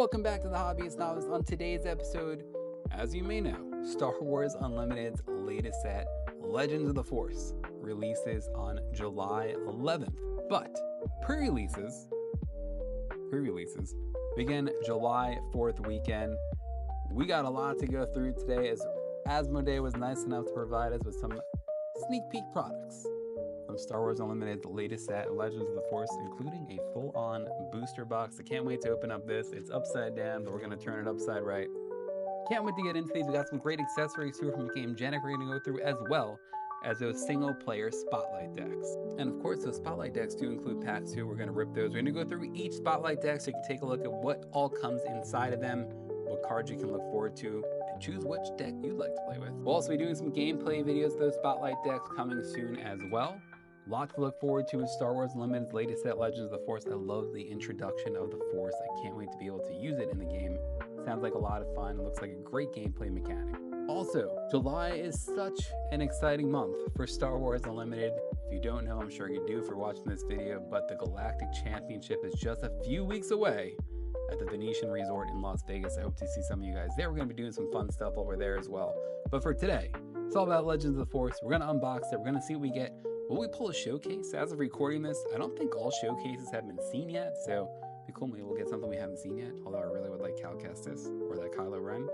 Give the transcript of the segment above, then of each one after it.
Welcome back to the Hobbyist Novice. On today's episode, as you may know, Star Wars Unlimited's latest set, Legends of the Force, releases on July 11th. But pre-releases begin July 4th weekend. We got a lot to go through today, as Asmodee was nice enough to provide us with some sneak peek products from Star Wars Unlimited's latest set, Legends of the Force, including a full-on booster box. I can't wait to open up this. It's upside down, but we're going to turn it upside right. Can't wait to get into these. We got some great accessories here from GameGenic we're going to go through, as well as those single-player spotlight decks. And of course, those spotlight decks do include packs too. We're going to rip those. We're going to go through each spotlight deck so you can take a look at what all comes inside of them, what cards you can look forward to choose which deck you'd like to play with. We'll also be doing some gameplay videos of those spotlight decks coming soon as well. A lot to look forward to with Star Wars Unlimited's latest set, Legends of the Force. I love the introduction of the Force. I can't wait to be able to use it in the game. Sounds like a lot of fun. It looks like a great gameplay mechanic. Also, July is such an exciting month for Star Wars Unlimited. If you don't know, I'm sure you do for watching this video, but the Galactic Championship is just a few weeks away at the Venetian Resort in Las Vegas. I hope to see some of you guys there. We're going to be doing some fun stuff over there as well. But for today, it's all about Legends of the Force. We're going to unbox it. We're going to see what we get. Will we pull a showcase? As of recording this, I don't think all showcases have been seen yet, so it'd be cool. Maybe we'll get something we haven't seen yet, although I really would like Cal Kestis or that Kylo Ren.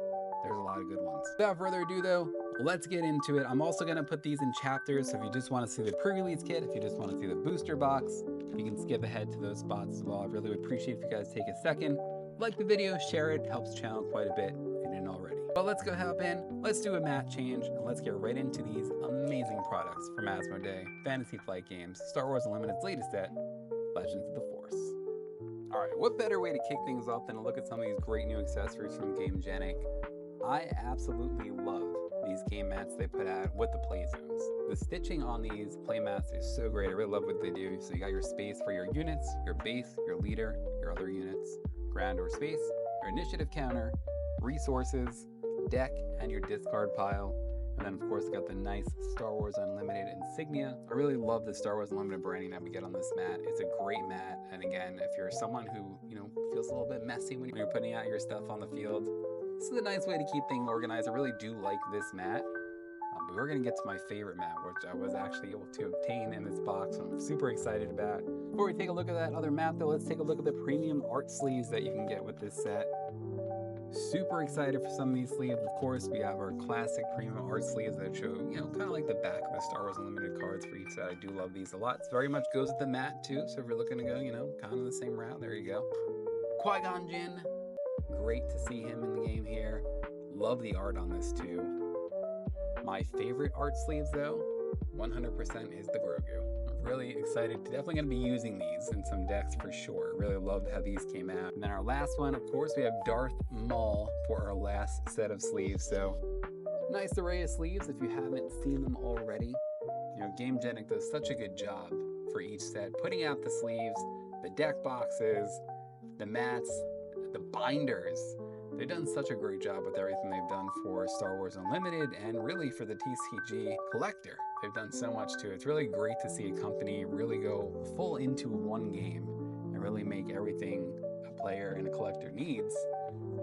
There's a lot of good ones. Without further ado though, let's get into it. I'm also going to put these in chapters, so if you just want to see the pre-release kit, if you just want to see the booster box, you can skip ahead to those spots as well. I really would appreciate if you guys take a second, like the video, share it, helps the channel quite a bit if you didn't already. But let's go hop in, let's do a mat change, and let's get right into these amazing products from Asmodee, Fantasy Flight Games, Star Wars Unlimited's latest set, Legends of the Force. Alright, what better way to kick things off than to look at some of these great new accessories from GameGenic. I absolutely love these game mats they put out with the play zones. The stitching on these play mats is so great. I really love what they do. So you got your space for your units, your base, your leader, your other units, ground or space, your initiative counter, resources, deck, and your discard pile. And then of course you got the nice Star Wars Unlimited insignia. I really love the Star Wars Unlimited branding that we get on this mat. It's a great mat, and again, if you're someone who, feels a little bit messy when you're putting out your stuff on the field, this is a nice way to keep things organized. I really do like this mat. But we're gonna get to my favorite mat, which I was actually able to obtain in this box, and I'm super excited about. Before we take a look at that other mat though, let's take a look at the premium art sleeves that you can get with this set. Super excited for some of these sleeves. Of course, we have our classic premium art sleeves that show, kind of like the back of the Star Wars Unlimited cards for each set. I do love these a lot. It very much goes with the mat too, so if you're looking to go, kind of the same route, there you go. Qui-Gon Jinn, great to see him in the game here. Love the art on this too. My favorite art sleeves though, 100% is the Grogu. I'm really excited. Definitely going to be using these in some decks for sure. Really loved how these came out. And then our last one, of course, we have Darth Maul for our last set of sleeves. So nice array of sleeves if you haven't seen them already. GameGenic does such a good job for each set, putting out the sleeves, the deck boxes, the mats, the binders. They've done such a great job with everything they've done for Star Wars Unlimited and really for the TCG collector. They've done so much too. It's really great to see a company really go full into one game and really make everything a player and a collector needs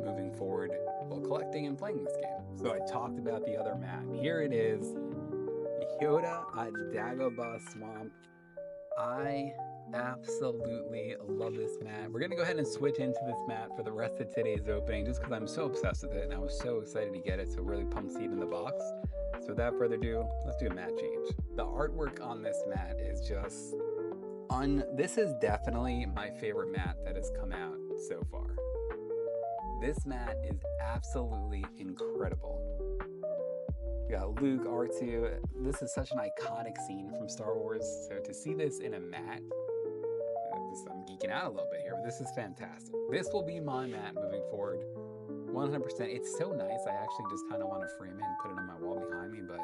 moving forward while collecting and playing this game. So I talked about the other mat. Here it is, Yoda at Dagobah Swamp. I absolutely love this mat. We're gonna go ahead and switch into this mat for the rest of today's opening just because I'm so obsessed with it and I was so excited to get it, so really pumped to see it in the box. So without further ado, let's do a mat change. The artwork on this mat is just this is definitely my favorite mat that has come out so far. This mat is absolutely incredible. We got Luke, R2. This is such an iconic scene from Star Wars, so to see this in a mat, I'm geeking out a little bit here, but this is fantastic. This will be my mat moving forward, 100%. It's so nice, I actually just kind of want to frame it and put it on my wall behind me, but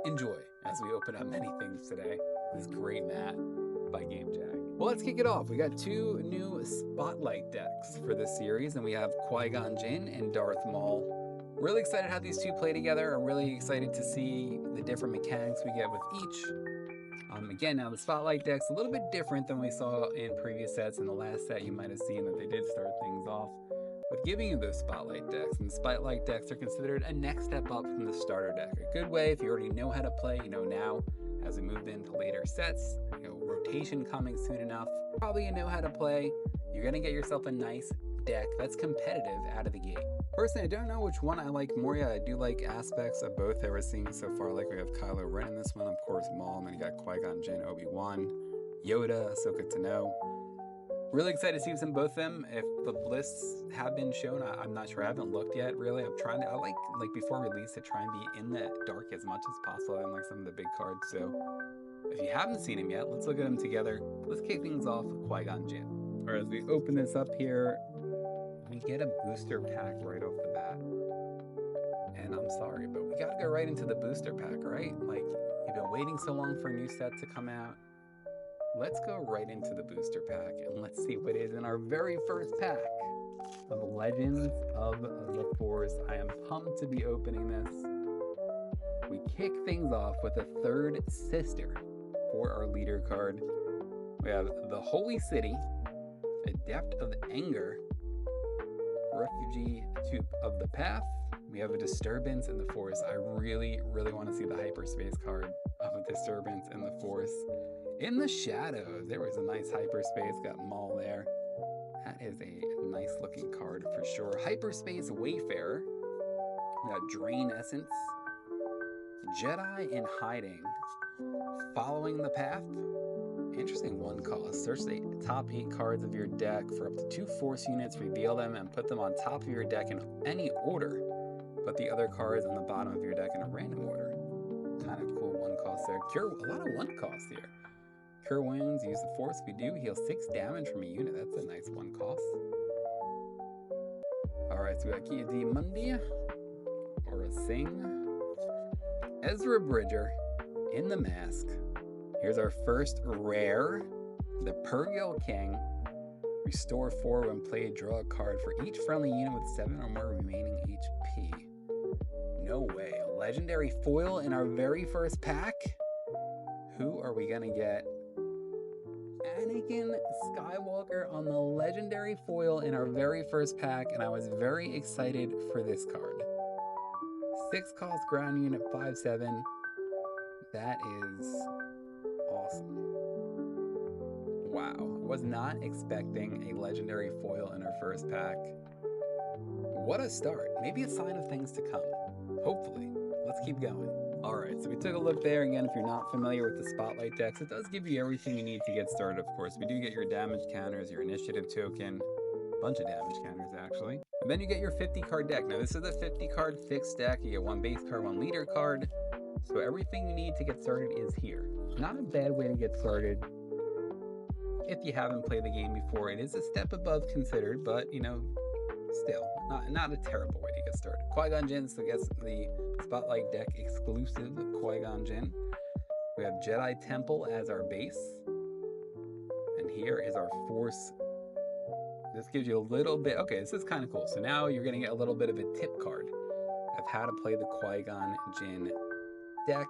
enjoy as we open up many things today. This great mat by GameGenic. Well, let's kick it off. We got two new spotlight decks for this series, and we have Qui-Gon Jinn and Darth Maul. Really excited how these two play together. I'm really excited to see the different mechanics we get with each. Again, now the spotlight deck's a little bit different than we saw in previous sets. In the last set, you might have seen that they did start things off giving you those spotlight decks, and spotlight decks are considered a next step up from the starter deck. A good way, if you already know how to play, now as we move into later sets, rotation coming soon enough, probably you know how to play. You're going to get yourself a nice deck that's competitive out of the gate. Personally, I don't know which one I like more yet. I do like aspects of both that we're seeing so far. Like we have Kylo Ren in this one, of course, Maul, and then you got Qui-Gon Jinn, Obi-Wan, Yoda, Ahsoka Tano. Really excited to see some both of them. If the lists have been shown, I'm not sure. I haven't looked yet, really. I like before release to try and be in the dark as much as possible than like some of the big cards. So if you haven't seen him yet, let's look at them together. Let's kick things off with Qui-Gon Jinn. All right, as we open this up here, we get a booster pack right off the bat. And I'm sorry, but we gotta go right into the booster pack, right? Like, you've been waiting so long for a new set to come out. Let's go right into the booster pack and let's see what is in our very first pack of Legends of the Force. I am pumped to be opening this. We kick things off with a third sister for our leader card. We have the Holy City, Adept of Anger, Refugee of the Path. We have a Disturbance in the Force. I really, really want to see the hyperspace card of a Disturbance in the Force. In the Shadows, there was a nice hyperspace, got Maul there. That is a nice looking card for sure. Hyperspace Wayfarer, we got Drain Essence, Jedi in Hiding, Following the Path. Interesting one cost. Search the top 8 cards of your deck for up to 2 Force units, reveal them, and put them on top of your deck in any order. Put the other cards on the bottom of your deck in a random order. Kind of cool one cost there. Cure, a lot of one cost here. Cure wounds, use the Force. We do heal 6 damage from a unit. That's a nice one cost. Alright, so we got Kia D Mundi, or a Sing, Ezra Bridger in the Mask. Here's our first rare, the Purgil King. Restore 4 when played, draw a card for each friendly unit with 7 or more remaining HP. No way. A legendary foil in our very first pack? Who are we gonna get? Anakin Skywalker on the legendary foil in our very first pack, and I was very excited for this card. 6 cost ground unit, 5/7. That is awesome. Wow, was not expecting a legendary foil in our first pack. What a start. Maybe a sign of things to come. Hopefully. Let's keep going. Alright, so we took a look there. Again, if you're not familiar with the Spotlight decks, it does give you everything you need to get started, of course. We do get your damage counters, your initiative token, a bunch of damage counters, actually. And then you get your 50 card deck. Now, this is a 50 card fixed deck. You get 1 base card, 1 leader card. So everything you need to get started is here. Not a bad way to get started. If you haven't played the game before, it is a step above considered, but, still, not a terrible way to get started. Qui-Gon Jinn, so I guess the Spotlight deck exclusive Qui-Gon Jinn. We have Jedi Temple as our base. And here is our Force. This gives you a little bit, okay, this is kind of cool. So now you're going to get a little bit of a tip card of how to play the Qui-Gon Jinn deck.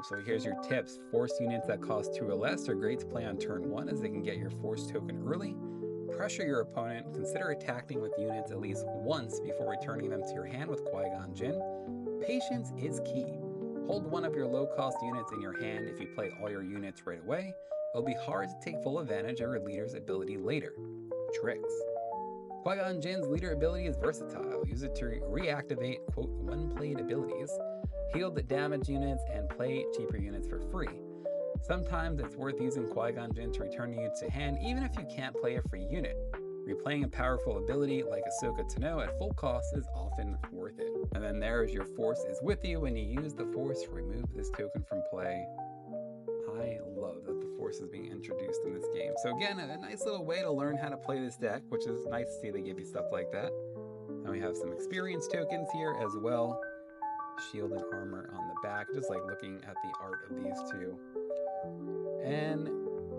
So here's your tips. Force units that cost 2 or less are great to play on turn 1 as they can get your Force token early. Pressure your opponent. Consider attacking with units at least once before returning them to your hand with Qui-Gon Jinn. Patience is key. Hold one of your low-cost units in your hand if you play all your units right away. It'll be hard to take full advantage of your leader's ability later. Tricks. Qui-Gon Jinn's leader ability is versatile. Use it to reactivate, quote, when-played abilities, heal the damage units, and play cheaper units for free. Sometimes it's worth using Qui-Gon Jinn to return units to hand, even if you can't play a free unit. Replaying a powerful ability like Ahsoka Tano at full cost is often worth it. And then there's your Force is with you. When you use the Force, remove this token from play. I love that the Force is being introduced in this game. So again, a nice little way to learn how to play this deck, which is nice to see they give you stuff like that. And we have some experience tokens here as well. Shield and armor on the back, just like looking at the art of these two. And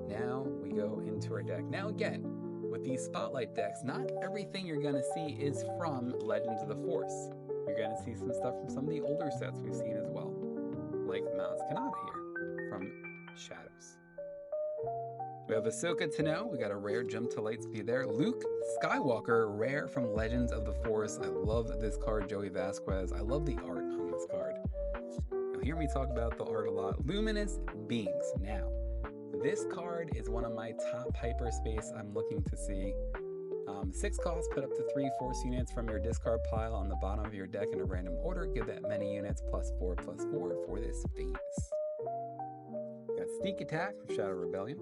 now we go into our deck. Now again, with these Spotlight decks, not everything you're gonna see is from Legends of the Force. You're gonna see some stuff from some of the older sets we've seen as well. Like Maz Kanata here from Shadows. We have Ahsoka Tano. We got a rare Jump to Lightspeed there. Luke Skywalker, rare from Legends of the Force. I love this card, Joey Vasquez. I love the art on this card. You'll hear me talk about the art a lot. Luminous Beings. Now, this card is one of my top hyperspace I'm looking to see. 6 costs, put up to 3 Force units from your discard pile on the bottom of your deck in a random order. Give that many units +4/+4 for this phase. Got Sneak Attack from Shadow Rebellion.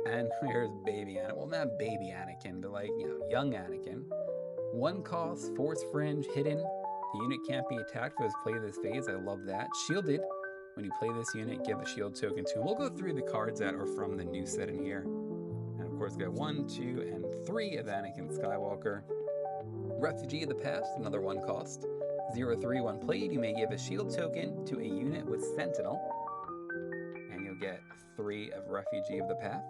And here's Baby Anakin. Well, not Baby Anakin, but like, young Anakin. 1 cost, Force Fringe, hidden. The unit can't be attacked for this play this phase. I love that. Shielded. When you play this unit, give a shield token to him. We'll go through the cards that are from the new set in here. And of course, got 1, 2, and 3 of Anakin Skywalker. Refugee of the Past, another 1 cost. 0/3, when played, you may give a shield token to a unit with Sentinel. And you'll get 3 of Refugee of the Path.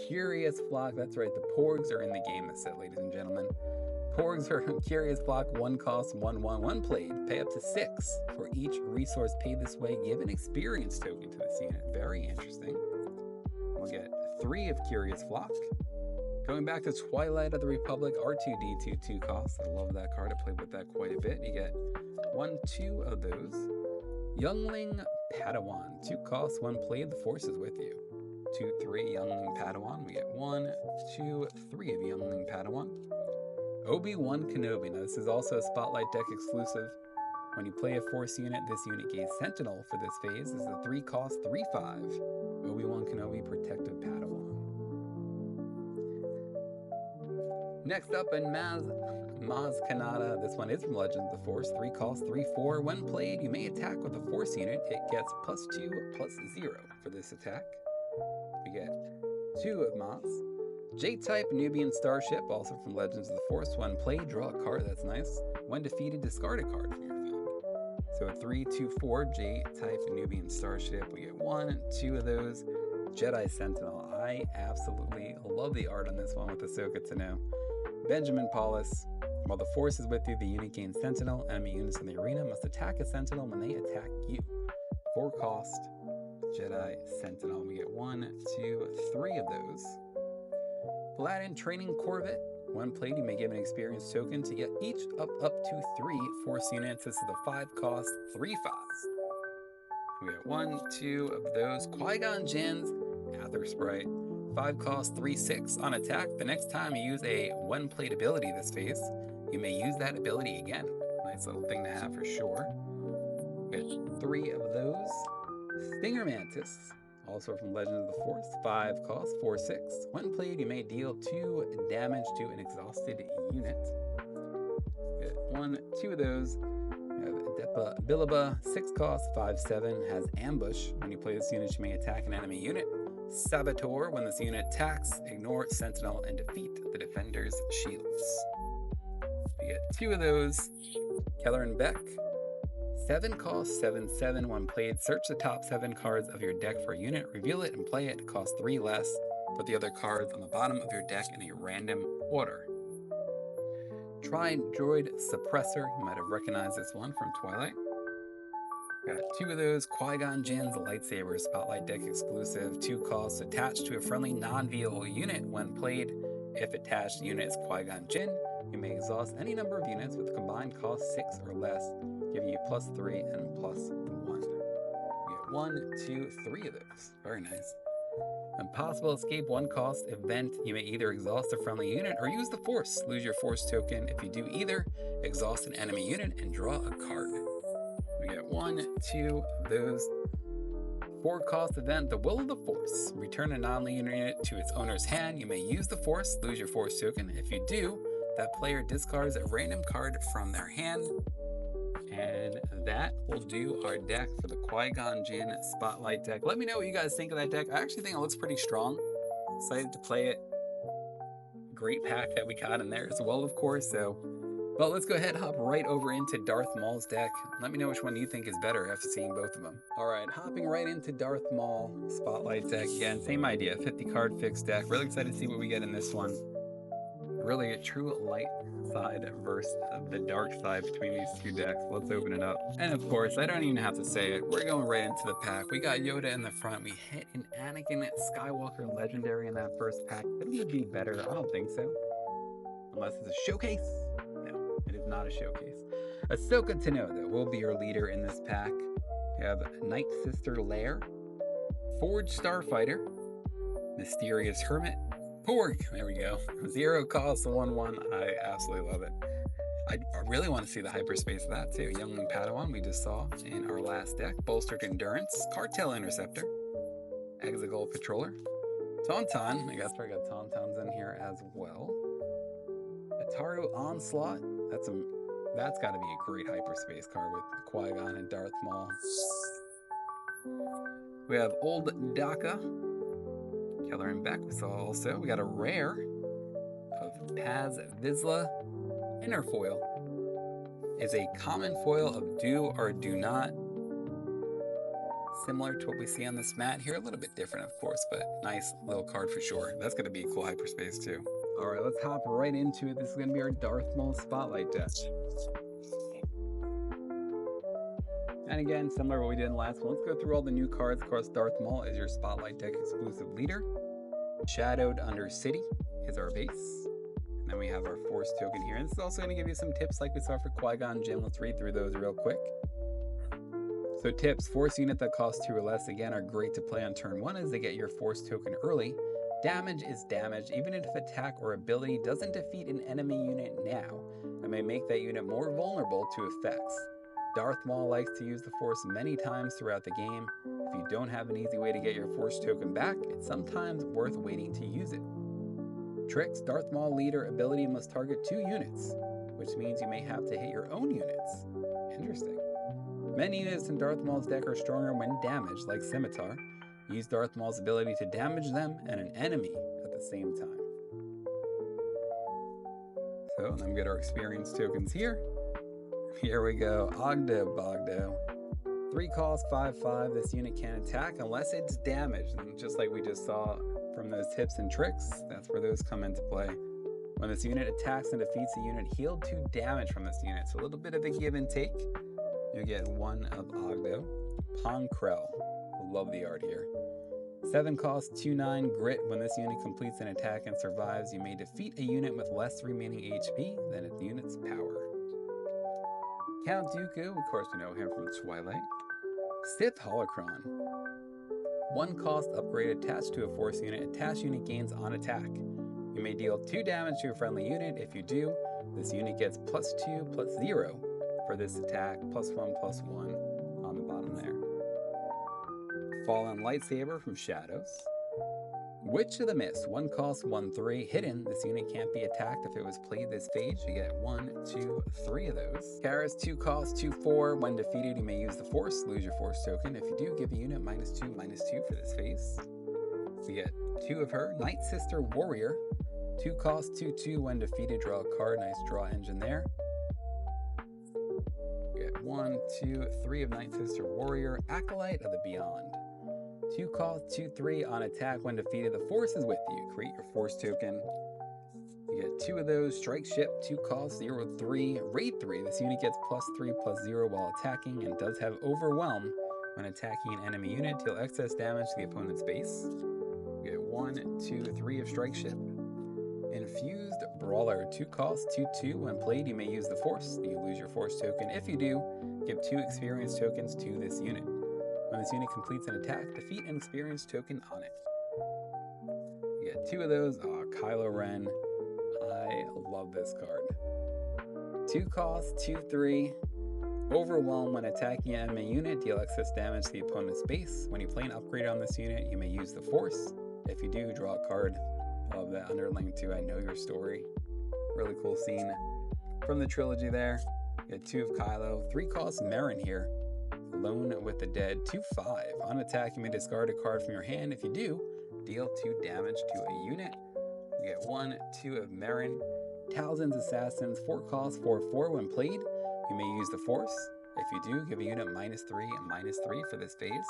Curious Flock, that's right, the Porgs are in the game this set, ladies and gentlemen. Porgs are Curious Flock, 1 cost, 1/1, when played. Pay up to 6 for each resource paid this way. Give an experience token to this unit. Very interesting. We'll get 3 of Curious Flock. Going back to Twilight of the Republic, R2D2, 2 costs. I love that card. I played with that quite a bit. You get 1, 2 of those. Youngling Padawan, 2 costs, when played. The Force is with you. 2, 3 Youngling Padawan. We get 1, 2, 3 of Youngling Padawan. Obi-Wan Kenobi. Now, this is also a Spotlight deck exclusive. When you play a Force unit, this unit gains Sentinel for this phase. This is a 3 cost, 3/5 Obi-Wan Kenobi Protective Padawan. Next up in Maz Kanata. This one is from Legends of the Force. 3 cost, 3/4. When played, you may attack with a Force unit. It gets +2/+0 for this attack. We get 2 of Maz. J-Type Nubian Starship, also from Legends of the Force. When played, draw a card. That's nice. When defeated, discard a card from your field. So a 3, 2, 4 J-Type Nubian Starship. We get 1, 2 of those. Jedi Sentinel. I absolutely love the art on this one with Ahsoka Tano. Benjamin Paulus. While the Force is with you, the unit gains Sentinel. Enemy units in the arena must attack a Sentinel when they attack you. 4 cost Jedi Sentinel. We get 1, 2, 3 of those. Paladin Training Corvette. When played, you may give an experience token to get each up to 3 Force units. This is the 5 cost, 3/5. We got 1, 2 of those. Qui-Gon Jinn's Aether Sprite. 5 cost, 3/6 on attack. The next time you use a when played ability this phase, you may use that ability again. Nice little thing to have for sure. We got 3 of those. Stinger Mantis. Also from Legends of the Force, 5 cost, 4/6. When played, you may deal 2 damage to an exhausted unit. Get 1, 2 of those. We have Depa Bilaba, 6 cost, 5/7, has Ambush. When you play this unit, you may attack an enemy unit. Saboteur, when this unit attacks, ignore Sentinel and defeat the defender's shields. We get 2 of those. Keller and Beck. 7 cost, 7/7. When played, search the top 7 cards of your deck for a unit, reveal it, and play it. Cost 3 less. Put the other cards on the bottom of your deck in a random order. Droid Suppressor. You might have recognized this one from Twilight. Got 2 of those. Qui-Gon Jinn's Lightsaber Spotlight deck exclusive. 2 costs, attached to a friendly non-vehicle unit. When played, if attached unit is Qui-Gon Jinn, you may exhaust any number of units with a combined cost 6 or less, giving you +3 and +1. We get 1, 2, 3 of those. Very nice. Impossible Escape, 1 cost event. You may either exhaust a friendly unit or use the Force. Lose your Force token. If you do either, exhaust an enemy unit and draw a card. We get 1, 2 of those. 4 cost event, the Will of the Force. Return a non-lethal unit to its owner's hand. You may use the Force, lose your Force token. If you do, that player discards a random card from their hand. And that will do our deck for the Qui-Gon Jinn Spotlight deck. Let me know what you guys think of that deck. I actually think it looks pretty strong. Excited to play it. Great pack that we got in there as well, of course. But let's go ahead and hop right over into Darth Maul's deck. Let me know which one you think is better after seeing both of them. All right, hopping right into Darth Maul Spotlight deck. Again, same idea, 50 card fixed deck. Really excited to see what we get in this one. really a true light side versus the dark side between these two decks. Let's open it up. And of course, I don't even have to say it. We're going right into the pack. We got Yoda in the front. We hit an Anakin Skywalker Legendary in that first pack. Could it be better? I don't think so. Unless it's a showcase. No, it is not a showcase. Ahsoka Tano, though, will be your leader in this pack. We have Night Sister Lair, Forged Starfighter, Mysterious Hermit, Porg, there we go. 0 cost, 1/1. I absolutely love it. I really want to see the hyperspace of that too. Young Padawan we just saw in our last deck. Bolstered Endurance, Cartel Interceptor, Exegol Patroller, Tauntaun. I guess we got Tauntauns in here as well. Ataru Onslaught. That's got to be a great hyperspace card with Qui-Gon and Darth Maul. We have Old Daka, Keller and Beck. We saw also. We got a rare of Paz Vizsla. Inner foil is a common foil of Do or Do Not. Similar to what we see on this mat here. A little bit different, of course, but nice little card for sure. That's going to be a cool hyperspace too. All right, let's hop right into it. This is going to be our Darth Maul Spotlight deck. And again, similar to what we did in the last one, let's go through all the new cards. Of course, Darth Maul is your Spotlight deck exclusive leader. Shadowed Undercity is our base. And then we have our Force token here. And this is also going to give you some tips like we saw for Qui-Gon Jinn. Let's read through those real quick. So tips, Force unit that costs 2 or less, again, are great to play on turn 1 as they get your Force token early. Damage is damage, even if attack or ability doesn't defeat an enemy unit now, and may make that unit more vulnerable to effects. Darth Maul likes to use the Force many times throughout the game. If you don't have an easy way to get your Force token back, it's sometimes worth waiting to use it. Tricks, Darth Maul leader ability must target 2 units, which means you may have to hit your own units. Interesting. Many units in Darth Maul's deck are stronger when damaged, like Scimitar. Use Darth Maul's ability to damage them and an enemy at the same time. So, then we get our experience tokens here. Here we go, Ogdo Bogdo. 3 cost, 5/5. This unit can't attack unless it's damaged. And just like we just saw from those tips and tricks, that's where those come into play. When this unit attacks and defeats a unit, heal 2 damage from this unit. So a little bit of a give and take. You get 1 of Ogdo. Ponkrell. Love the art here. 7 cost, 2/9 grit. When this unit completes an attack and survives, you may defeat a unit with less remaining HP than its unit's power. Count Dooku, of course we know him from Twilight. Sith Holocron. 1 cost upgrade attached to a Force unit. Attached unit gains on attack. You may deal 2 damage to a friendly unit. If you do, this unit gets +2 +0 for this attack, +1/+1 on the bottom there. Fallen Lightsaber from Shadows. Witch of the Mist, 1 cost, 1/3. Hidden, this unit can't be attacked if it was played this phase. You get 1, 2, 3 of those. Karis, 2 cost, 2/4. When defeated, you may use the Force. Lose your Force token. If you do, give a unit -2/-2 for this phase. We get 2 of her. Night Sister Warrior, 2 cost, 2/2. When defeated, draw a card. Nice draw engine there. We get 1, 2, 3 of Night Sister Warrior. Acolyte of the Beyond. 2 cost, 2/3. On attack, when defeated, the Force is with you. Create your Force token. You get 2 of those. Strike Ship, 2 cost, 0/3. Raid 3. This unit gets +3/+0 while attacking and does have Overwhelm. When attacking an enemy unit, deal excess damage to the opponent's base. You get 1, 2, 3 of Strike Ship. Infused Brawler, 2 cost, 2/2. When played, you may use the Force. You lose your Force token. If you do, give 2 experience tokens to this unit. When this unit completes an attack, defeat an experience token on it. You get 2 of those. Oh, Kylo Ren. I love this card. 2 cost, 2/3. Overwhelm. When attacking an enemy unit, deal excess damage to the opponent's base. When you play an upgrade on this unit, you may use the Force. If you do, draw a card. I love that underling too. I Know Your Story. Really cool scene from the trilogy there. You get 2 of Kylo. 3 cost, Marin here. Alone with the Dead, 2/5. On attack, you may discard a card from your hand. If you do, deal 2 damage to a unit. You get 1, 2 of Marin. Talzin's Assassins, 4 cost, 4/4. When played, you may use the Force. If you do, give a unit -3 and -3 for this phase.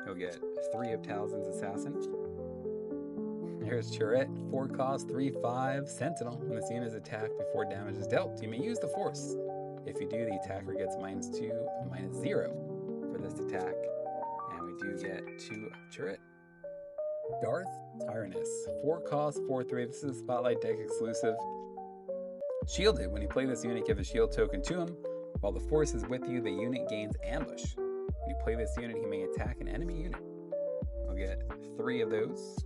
You'll get 3 of Talzin's Assassin. Here's Turret, 4 cost, 3/5, Sentinel. When this unit is attacked before damage is dealt, you may use the Force. If you do, the attacker gets -2 and -0 for this attack. And we do get 2 of Turret. Darth Tyrannus, 4 cost, 4/3. This is a Spotlight deck exclusive. Shielded. When you play this unit, give a shield token to him. While the Force is with you, the unit gains Ambush. When you play this unit, he may attack an enemy unit. We'll get 3 of those.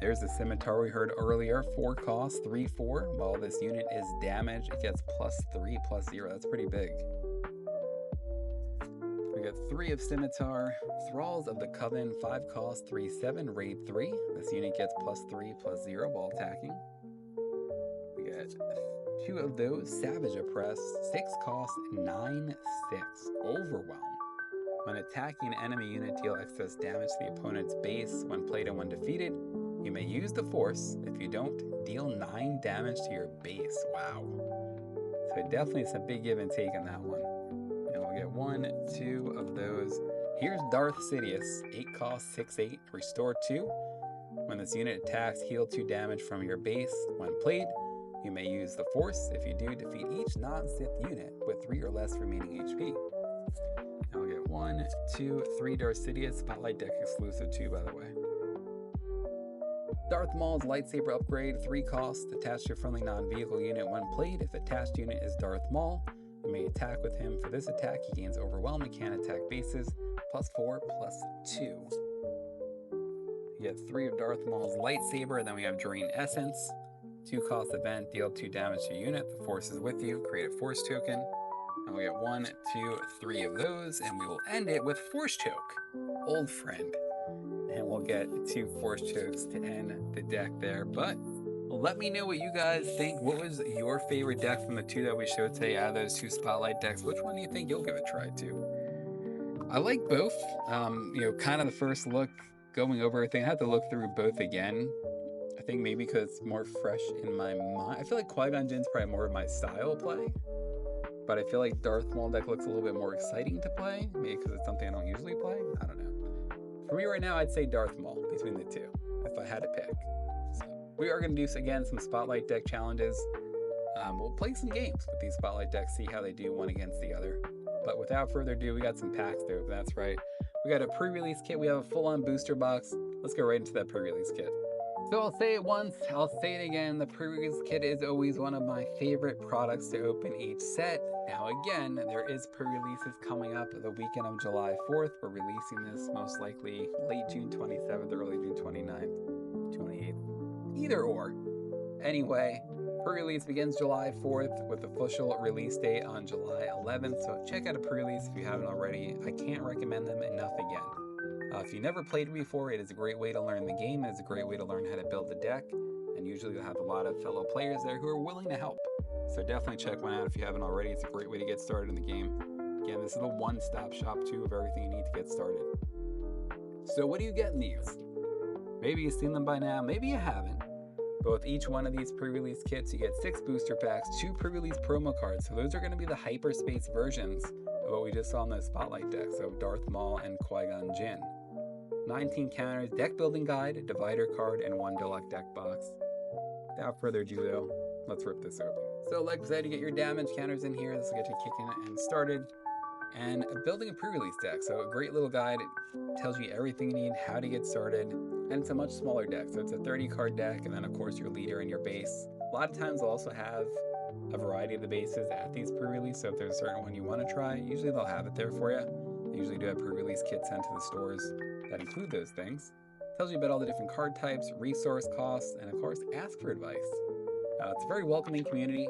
There's the Scimitar we heard earlier, 4 cost, 3/4. While this unit is damaged, it gets +3/+0. That's pretty big. We got 3 of Scimitar. Thralls of the Coven, 5 cost, 3/7, raid 3. This unit gets +3/+0 while attacking. We get 2 of those. Savage Oppress, 6 cost, 9/6. Overwhelm. When attacking an enemy unit, deal excess damage to the opponent's base. When played and when defeated, you may use the Force. If you don't, deal 9 damage to your base. Wow. So definitely some big give and take on that one. And we'll get 1, 2 of those. Here's Darth Sidious, 8 cost, 6/8, restore 2. When this unit attacks, heal 2 damage from your base. When played, you may use the Force. If you do, defeat each non-Sith unit with 3 or less remaining HP. Now we'll get 1, 2, 3 Darth Sidious, Spotlight deck exclusive too, by the way. Darth Maul's lightsaber upgrade, 3 cost, attach to your friendly non-vehicle unit when played. If attached unit is Darth Maul, you may attack with him. For this attack, he gains Overwhelm and can attack bases, +4/+2. You get 3 of Darth Maul's lightsaber, and then we have Drain Essence. 2 cost event, deal 2 damage to a unit. The Force is with you, create a Force token. And we get 1, 2, 3 of those, and we will end it with Force Choke, old friend. And we'll get 2 Force Chokes to end the deck there. But let me know what you guys think. What was your favorite deck from the 2 that we showed today out of those 2 Spotlight decks? Which one do you think you'll give a try to? I like both. Kind of the first look, going over everything, I had to look through both again. I think maybe because it's more fresh in my mind. I feel like Qui-Gon Jinn's probably more of my style of play. But I feel like Darth Maul deck looks a little bit more exciting to play. Maybe because it's something I don't usually play. I don't know. For me right now, I'd say Darth Maul between the 2, if I had to pick. So we are going to do, again, some Spotlight deck challenges. We'll play some games with these Spotlight decks, see how they do one against the other. But without further ado, we got some packs to open. That's right. We got a pre-release kit. We have a full-on booster box. Let's go right into that pre-release kit. So I'll say it once, I'll say it again, the pre-release kit is always one of my favorite products to open each set. Now again, there is pre-releases coming up the weekend of July 4th. We're releasing this most likely late June 27th, early June 29th, 28th, either or. Anyway, pre-release begins July 4th with official release date on July 11th. So check out a pre-release if you haven't already. I can't recommend them enough again. If you never played before, it is a great way to learn the game. It's a great way to learn how to build the deck. And usually you'll have a lot of fellow players there who are willing to help. So definitely check one out if you haven't already. It's a great way to get started in the game. Again, this is the one-stop shop too of everything you need to get started. So what do you get in these? Maybe you've seen them by now, maybe you haven't. But with each one of these pre-release kits, you get 6 booster packs, 2 pre-release promo cards. So those are going to be the hyperspace versions of what we just saw in those Spotlight decks, so Darth Maul and Qui-Gon Jinn. 19 counters, deck building guide, divider card, and 1 deluxe deck box. Without further ado though, let's rip this open. So like I said, you get your damage counters in here. This will get you kicking and started. And building a pre-release deck. So a great little guide. It tells you everything you need, how to get started. And it's a much smaller deck. So it's a 30 card deck, and then of course your leader and your base. A lot of times they'll also have a variety of the bases at these pre-release. So if there's a certain one you want to try, usually they'll have it there for you. They usually do have pre-release kits sent to the stores that include those things. Tells you about all the different card types, resource costs, and of course, ask for advice. It's a very welcoming community.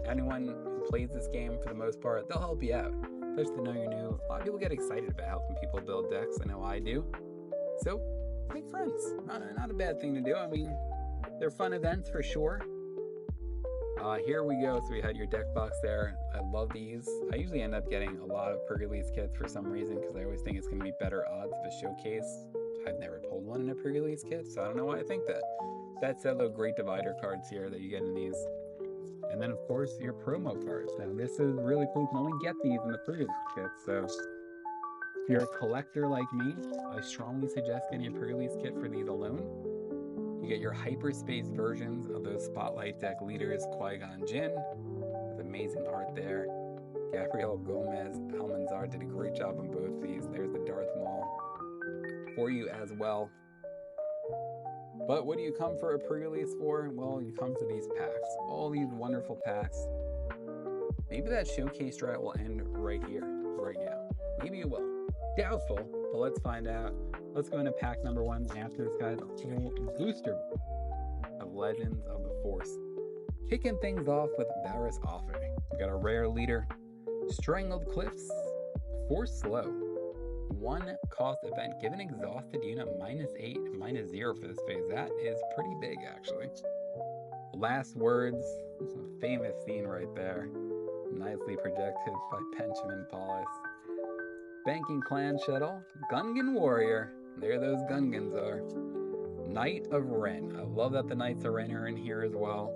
Anyone who plays this game, for the most part, they'll help you out. Especially if they know you're new. A lot of people get excited about helping people build decks. I know I do. So, make friends. Not a bad thing to do. I mean, they're fun events for sure. Here we go. So we had your deck box there. I love these. I usually end up getting a lot of pre-release kits for some reason because I always think it's going to be better odds of a showcase. I've never pulled one in a pre-release kit, so I don't know why I think that. That said, though, great divider cards here that you get in these. And then, of course, your promo cards. Now, this is really cool. You can only get these in the pre-release kit, so if you're a collector like me, I strongly suggest getting a pre-release kit for these alone. You get your hyperspace versions of those Spotlight deck leaders, Qui-Gon Jinn, with amazing art there. Gabriel Gomez Almanzar did a great job on both these. There's the Darth Maul for you as well. But what do you come for a pre-release for? Well, you come for these packs. All these wonderful packs. Maybe that showcase drought will end right here, right now. Maybe it will. Doubtful, but let's find out. Let's go into pack number 1. And after this, guys, a full booster of Legends of the Force. Kicking things off with Barriss Offering. We got a rare leader, Strangled Cliffs, Force Slow. 1 cost event. Give an exhausted unit -8, -0 for this phase. That is pretty big, actually. Last Words. Some famous scene right there. Nicely projected by Benjamin Paulus. Banking Clan Shuttle. Gungan Warrior. There those Gungans are. Knight of Ren. I love that the Knights of Ren are in here as well.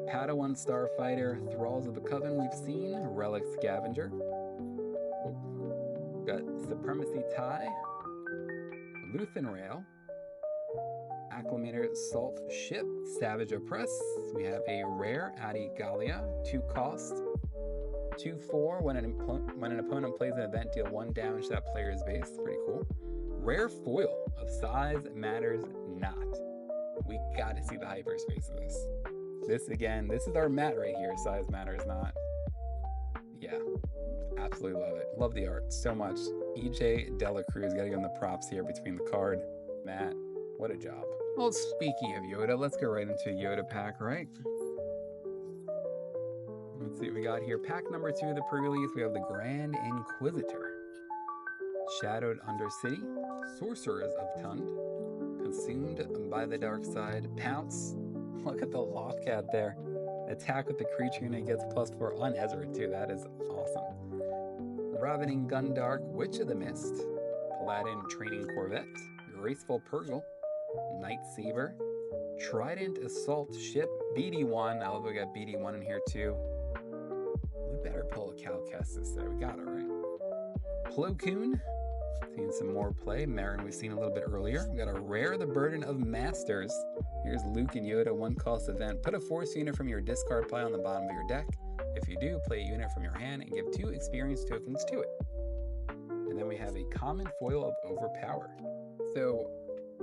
Padawan Starfighter. Thralls of the Coven we've seen. Relic Scavenger. Got Supremacy Tie. Luthen Rail. Acclimator Salt Ship. Savage Oppress. We have a rare Adi Gallia. 2 cost. 2/4. When an opponent plays an event, deal 1 damage to that player's base. Pretty cool. Rare foil of Size Matters Not. We gotta see the hyperspace of this. This again, this is our mat right here. Size Matters Not. Yeah, absolutely love it. Love the art so much. EJ Dela Cruz, gotta give him the props here between the card. Matt, what a job. Well, speaking of Yoda, let's go right into a Yoda pack, right? Let's see what we got here. Pack number 2 of the pre-release. We have the Grand Inquisitor. Shadowed Undercity. Sorcerers of Tund. Consumed by the Dark Side. Pounce. Look at the Lothcat there. Attack with the creature unit gets +4 on Ezra too. That is awesome. Ravening Gundark. Witch of the Mist. Paladin Training Corvette. Graceful Purgle. Night Saber. Trident Assault Ship. BD1. I love we got BD1 in here too. We better pull a Cal Kestis there. We got it, right? Plo Koon. Seeing some more play. Marin we've seen a little bit earlier. We got a rare The Burden of Masters. Here's Luke and Yoda, 1 cost event. Put a Force unit from your discard pile on the bottom of your deck. If you do, play a unit from your hand and give 2 experience tokens to it. And then we have a common foil of Overpower. So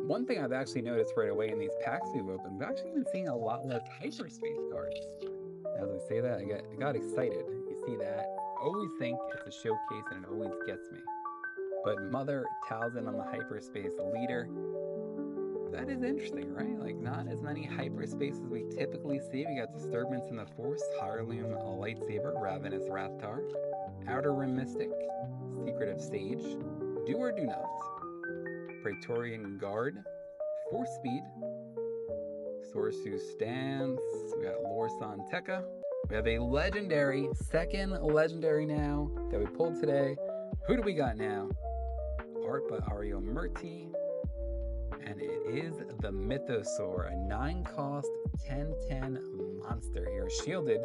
one thing I've actually noticed right away in these packs we've opened, we've actually been seeing a lot less hyperspace cards. As I say that, I got excited. You see that? I always think it's a showcase and it always gets me. But Mother Talzin on the hyperspace leader, that is interesting, right? Like, not as many hyperspaces we typically see. We got Disturbance in the Force, Heirloom Lightsaber, Ravenous Rathtar, Outer Rim Mystic, Secretive Sage, Do or Do Not, Praetorian Guard, Force Speed, Sorsu Stance, we got Lorsan Tekka. We have a legendary, 2nd legendary now that we pulled today. Who do we got now? Art by Ario Murti. And it is the Mythosaur, a 9 cost, 10/10 monster here. Shielded.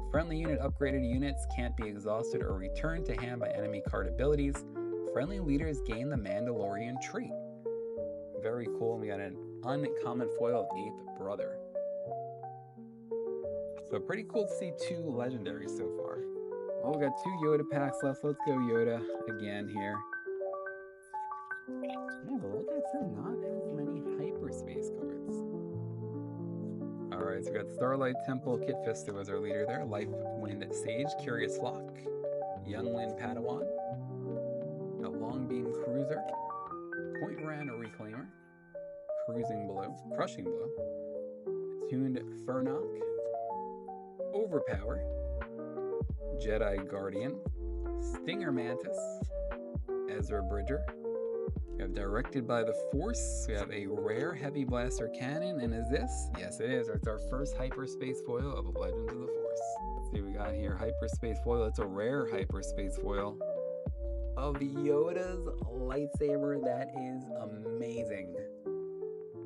Friendly unit upgraded units can't be exhausted or returned to hand by enemy card abilities. Friendly leaders gain the Mandalorian trait. Very cool. And we got an uncommon foil of 8th Brother. So pretty cool to see 2 legendaries so far. Well, we got 2 Yoda packs left. Let's go Yoda again here. Yeah, but like I said, not as many hyperspace cards. Alright, so we got Starlight Temple, Kit Fisto as our leader there. Life Wind Sage, Curious Flock, Youngling Padawan. We got Longbeam Cruiser, Point Ran Reclaimer, Crushing Blow, Attuned Furnock, Overpower, Jedi Guardian, Stinger Mantis, Ezra Bridger. We have Directed by the Force. We have a rare Heavy Blaster Cannon. And is this? Yes, it is. It's our first hyperspace foil of Legends of the Force. Let's see what we got here. Hyperspace foil. It's a rare hyperspace foil of Yoda's lightsaber. That is amazing.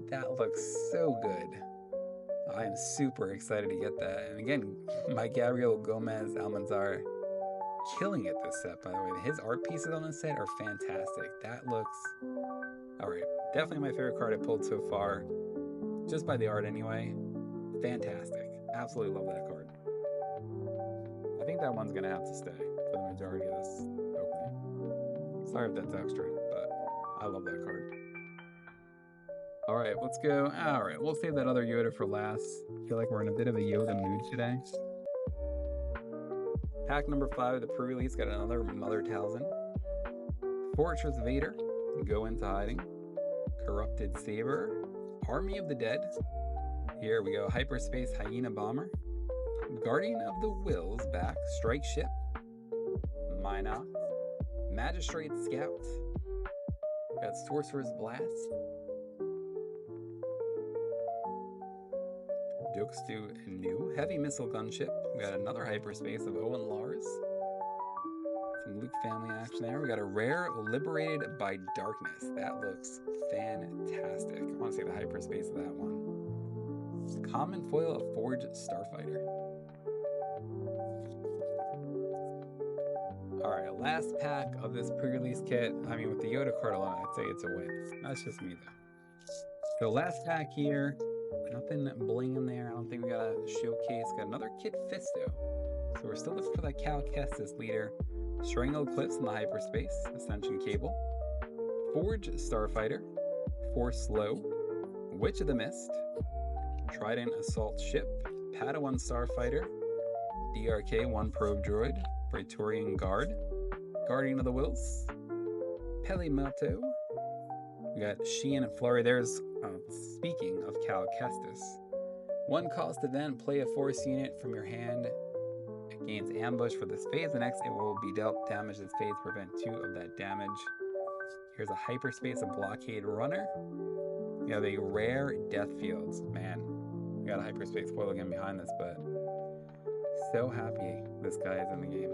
That looks so good. I am super excited to get that. And again, my Gabriel Gomez Almanzar killing it this set, by the way. His art pieces on this set are fantastic. That looks... Alright, definitely my favorite card I pulled so far. just by the art anyway. Fantastic. Absolutely love that card. I think that one's gonna have to stay for the majority of this opening. Sorry if that's extra, but I love that card. All right, let's go. All right, we'll save that other Yoda for last. I feel like we're in a bit of a Yoda mood today. Pack number 5 of the pre-release got another Mother Talzin. Fortress Vader, Go Into Hiding. Corrupted Saber, Army of the Dead. Here we go, Hyperspace Hyena Bomber. Guardian of the Wills back, Strike Ship. Minox. Magistrate Scout. Got Sorcerer's Blast. Dokstu New, Heavy Missile Gunship. We got another Hyperspace of Owen Lars. Some Luke family action there. We got a rare Liberated by Darkness. That looks fantastic. I want to see the Hyperspace of that one. Common foil of Forge Starfighter. Alright, last pack of this pre-release kit. I mean, with the Yoda card alone, I'd say it's a win. That's just me, though. So last pack here. Nothing bling in there. I don't think we got a showcase. Got another Kit Fisto. So we're still looking for that Cal Kestis leader. Strangled Cliffs in the Hyperspace. Ascension Cable. Forge Starfighter. Force Low. Witch of the Mist. Trident Assault Ship. Padawan Starfighter. DRK 1 Probe Droid. Praetorian Guard. Guardian of the Wills. Pelimoto. We got Sheehan and Flurry. There's, speaking of Cal Kestis, 1 cost event, play a force unit from your hand. It gains ambush for this phase. The next, it will be dealt damage this phase, prevent 2 of that damage. Here's a Hyperspace of Blockade Runner. We have a rare Death Fields. Man, we got a Hyperspace foil again behind this, but so happy this guy is in the game.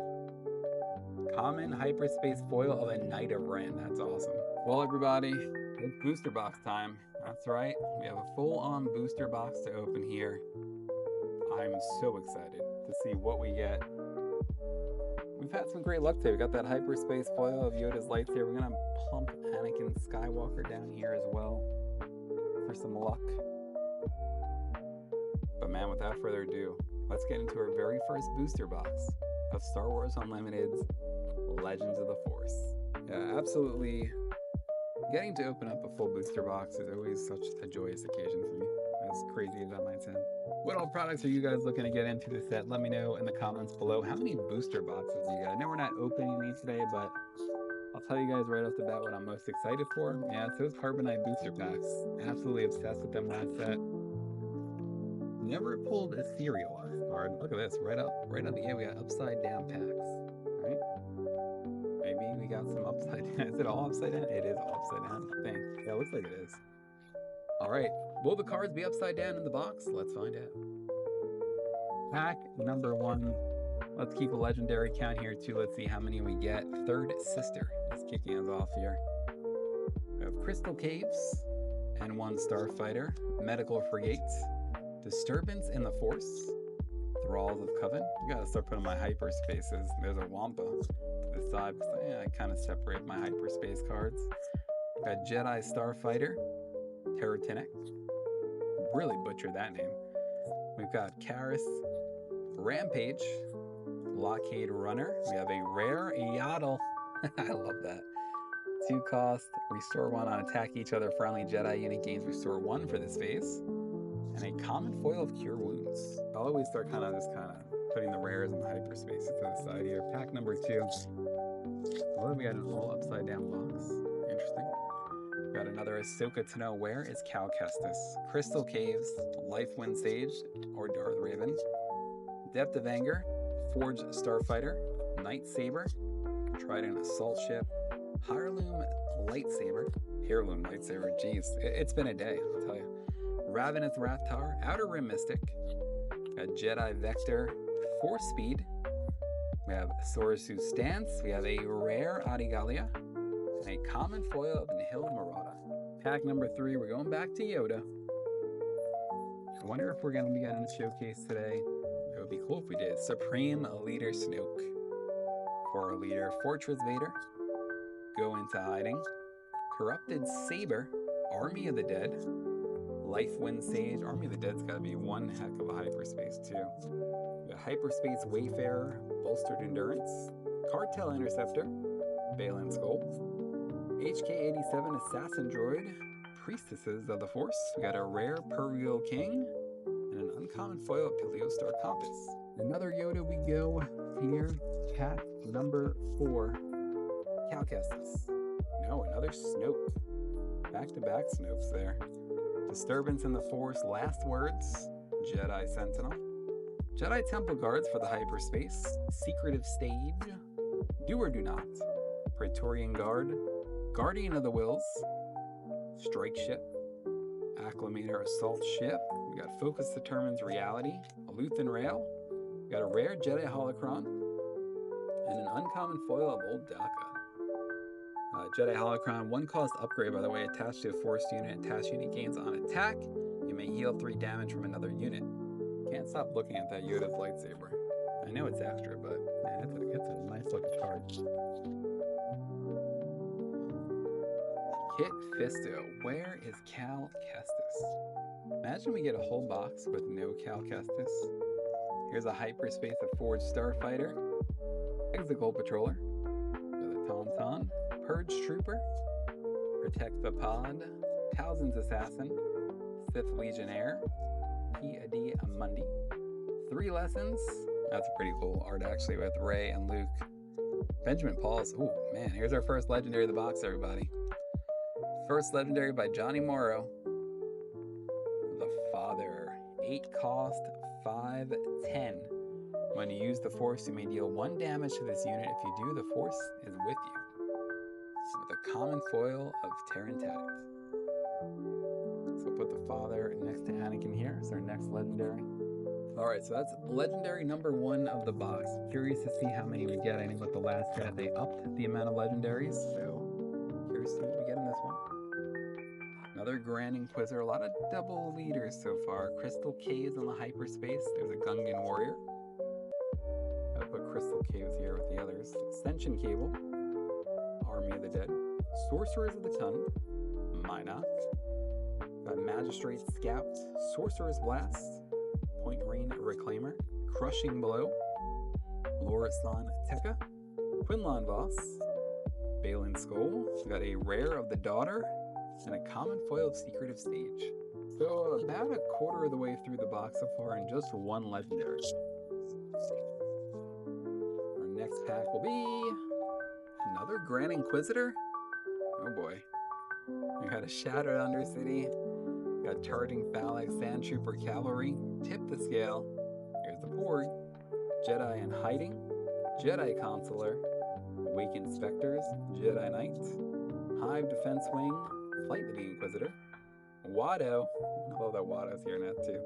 Common Hyperspace foil of a Knight of Ren. That's awesome. Well, everybody, it's booster box time. That's right. We have a full-on booster box to open here. I'm so excited to see what we get. We've had some great luck today. We got that Hyperspace foil of Yoda's lightsaber. We're gonna pump Anakin Skywalker down here as well for some luck. But man, without further ado, let's get into our very first booster box of Star Wars Unlimited's Legends of the Force. Yeah, absolutely. Getting to open up a full booster box is always such a joyous occasion for me, as crazy as that might sound. What all products are you guys looking to get into the set? Let me know in the comments below. How many booster boxes you got? I know we're not opening these today, but I'll tell you guys right off the bat what I'm most excited for. Yeah, it's those Carbonite booster packs. Absolutely obsessed with them last set. Never pulled a serialized card. Look at this, right out the gate, we got upside down packs. Right? Maybe we got some upside down. Is it all upside down? It is all upside down, I think. Yeah, it looks like it is. Alright, will the cards be upside down in the box? Let's find out. Pack number 1. Let's keep a legendary count here too. Let's see how many we get. Third Sister is kicking us off here. We have Crystal Caves and 1 Starfighter. Medical Frigates. Disturbance in the Force. Thralls of Coven. You gotta start putting my hyperspaces. There's a Wampa to the side because I kind of separate my hyperspace cards. We've got Jedi Starfighter. Terratinic. Really butchered that name. We've got Karis. Rampage. Blockade Runner. We have a rare Yaddle. I love that. 2 cost. Restore 1 on attack each other friendly Jedi unit gains restore 1 for this phase. And a common foil of Cure Wounds. I'll always start kind of putting the rares in the hyperspaces to the side here. Pack number 2. Well, we got an all upside down box. Interesting. We got another Ahsoka Tano. Where is Cal Kestis? Crystal Caves, Lifewind Sage, or Darth Raven. Depth of Anger, Forge Starfighter, Night Saber, Trident Assault Ship, Heirloom Lightsaber, jeez, it's been a day, I'll tell you. Ravenous Rathtar, Outer Rim Mystic, a Jedi Vector, Force Speed, we have Sorosu Stance, we have a rare Adigalia, and a common foil of Nihil Marauda. Pack number 3, we're going back to Yoda. I wonder if we're going to be getting a showcase today. It would be cool if we did. Supreme Leader Snoke. For our leader, Fortress Vader. Go Into Hiding. Corrupted Saber. Army of the Dead. Lifewind Sage. Army of the Dead's got to be one heck of a hyperspace too. We got Hyperspace Wayfarer, Bolstered Endurance, Cartel Interceptor, Balin Skull, HK-87 Assassin Droid, Priestesses of the Force. We got a rare Purrgil King, and an uncommon foil Paleo Star Compass. Another Yoda we go here. Pack number 4. Cal Kestis. No, another Snoke. Back-to-back Snopes there. Disturbance in the Force, Last Words, Jedi Sentinel, Jedi Temple Guards for the hyperspace, Secretive Stage, Do or Do Not, Praetorian Guard, Guardian of the Wills, Strike Ship, Acclamator Assault Ship. We got Focus Determines Reality, a Luthen Rail. We got a rare Jedi Holocron, and an uncommon foil of Old Daka. Jedi Holocron, 1 cost upgrade, by the way, attached to a Force unit. Attached unit gains on attack. You may heal 3 damage from another unit. Can't stop looking at that Yoda's lightsaber. I know it's extra, but man, it's a nice looking card. Kit Fisto. Where is Cal Kestis? Imagine we get a whole box with no Cal Kestis. Here's a hyperspace of Forged Starfighter, Exegol Patroller, with a Tauntaun, Purge Trooper, Protect the Pod, Towson's Assassin, Sith Legionnaire, P.A.D. Amundi. 3 Lessons. That's a pretty cool art actually with Rey and Luke. Benjamin Pauls. Ooh, man, here's our first legendary of the box, everybody. First legendary by Johnny Morrow. The Father. 8 cost, 5/10. When you use the Force, you may deal 1 damage to this unit. If you do, the Force is with you. With a common foil of Terran Tadict. So we'll put the Father next to Anakin here. It's our next legendary. Alright, so that's legendary number 1 of the box. Curious to see how many we get. I think with the last set they upped the amount of legendaries. So curious to see what we get in this one. Another Grand Inquisitor. A lot of double leaders so far. Crystal Caves on the hyperspace. There's a Gungan Warrior. I'll put Crystal Caves here with the others. Ascension Cable. Army of the Dead, Sorcerers of the Tund, Minot, Magistrate Scout, Sorcerer's Blast, Point Rain Reclaimer, Crushing Blow, Lorisan Tekka, Quinlan Voss, Balin Skull. We got a rare of the Daughter, and a common foil of Secretive Stage. So about a quarter of the way through the box so far, and just 1 legendary. Our next pack will be another Grand Inquisitor? Oh boy. We got a Shattered Undercity. We got Charging Phalanx, Sand Trooper Cavalry. Tip the Scale. Here's the Porg. Jedi in Hiding. Jedi Consular. Awakened Spectres. Jedi Knight. Hive Defense Wing. Flight of the Inquisitor. Watto. I love that Watto's here now too.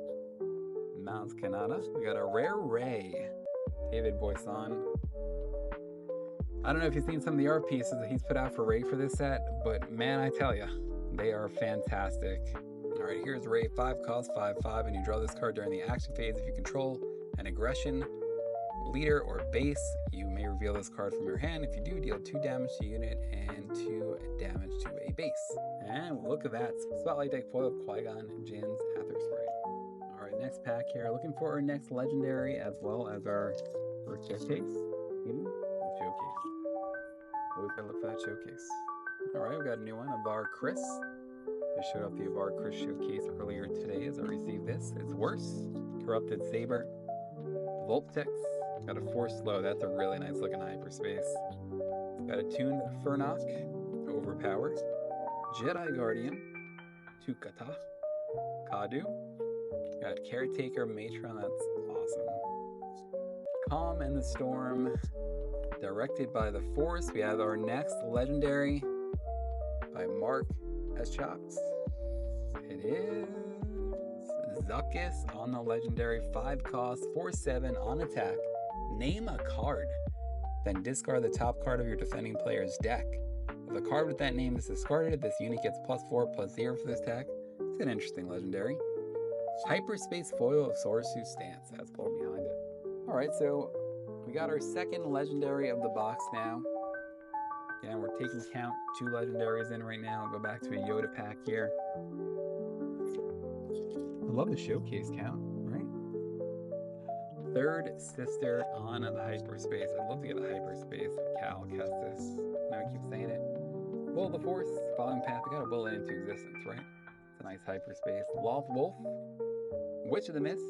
Maz Kanata. We got a rare Rey. David Boyson. I don't know if you've seen some of the art pieces that he's put out for Rey for this set, but man, I tell ya, they are fantastic. Alright, here's Rey, 5 cost, 5/5, and you draw this card during the action phase. If you control an aggression, leader, or base, you may reveal this card from your hand. If you do, deal 2 damage to a unit and 2 damage to a base. And look at that, Spotlight Deck foil of Qui-Gon Jinn's Aether Spray. Alright, next pack here, looking for our next legendary as well as our first showcase. Showcase. Always gotta look for that showcase. Alright, we got a new one, Avar Chris. I showed off the Avar Chris showcase earlier today as I received this. It's worse. Corrupted Saber. Volptex. Got a Force Slow. That's a really nice looking hyperspace. Got a Tuned Fernok. Overpowered. Jedi Guardian. Tukata. Kadu. Got Caretaker Matron. That's awesome. Calm in the Storm. Directed by the Force. We have our next legendary by Mark Eschatz. It is Zuckuss on the legendary. 5 cost, 4/7 on attack. Name a card. Then discard the top card of your defending player's deck. If a card with that name is discarded, this unit gets +4/+0 for this attack. It's an interesting legendary. Hyperspace foil of Sorsu's Stance. That's pulled behind it. Alright, so we got our second legendary of the box now. Yeah, we're taking count. 2 legendaries in right now. I'll go back to a Yoda pack here. I love the showcase count, right? Third sister on the hyperspace. I'd love to get a hyperspace with Cal Kestis. Now I keep saying it. Will of the Force, following path. We gotta will it into existence, right? It's a nice hyperspace. Loft Wolf, Witch of the Mist,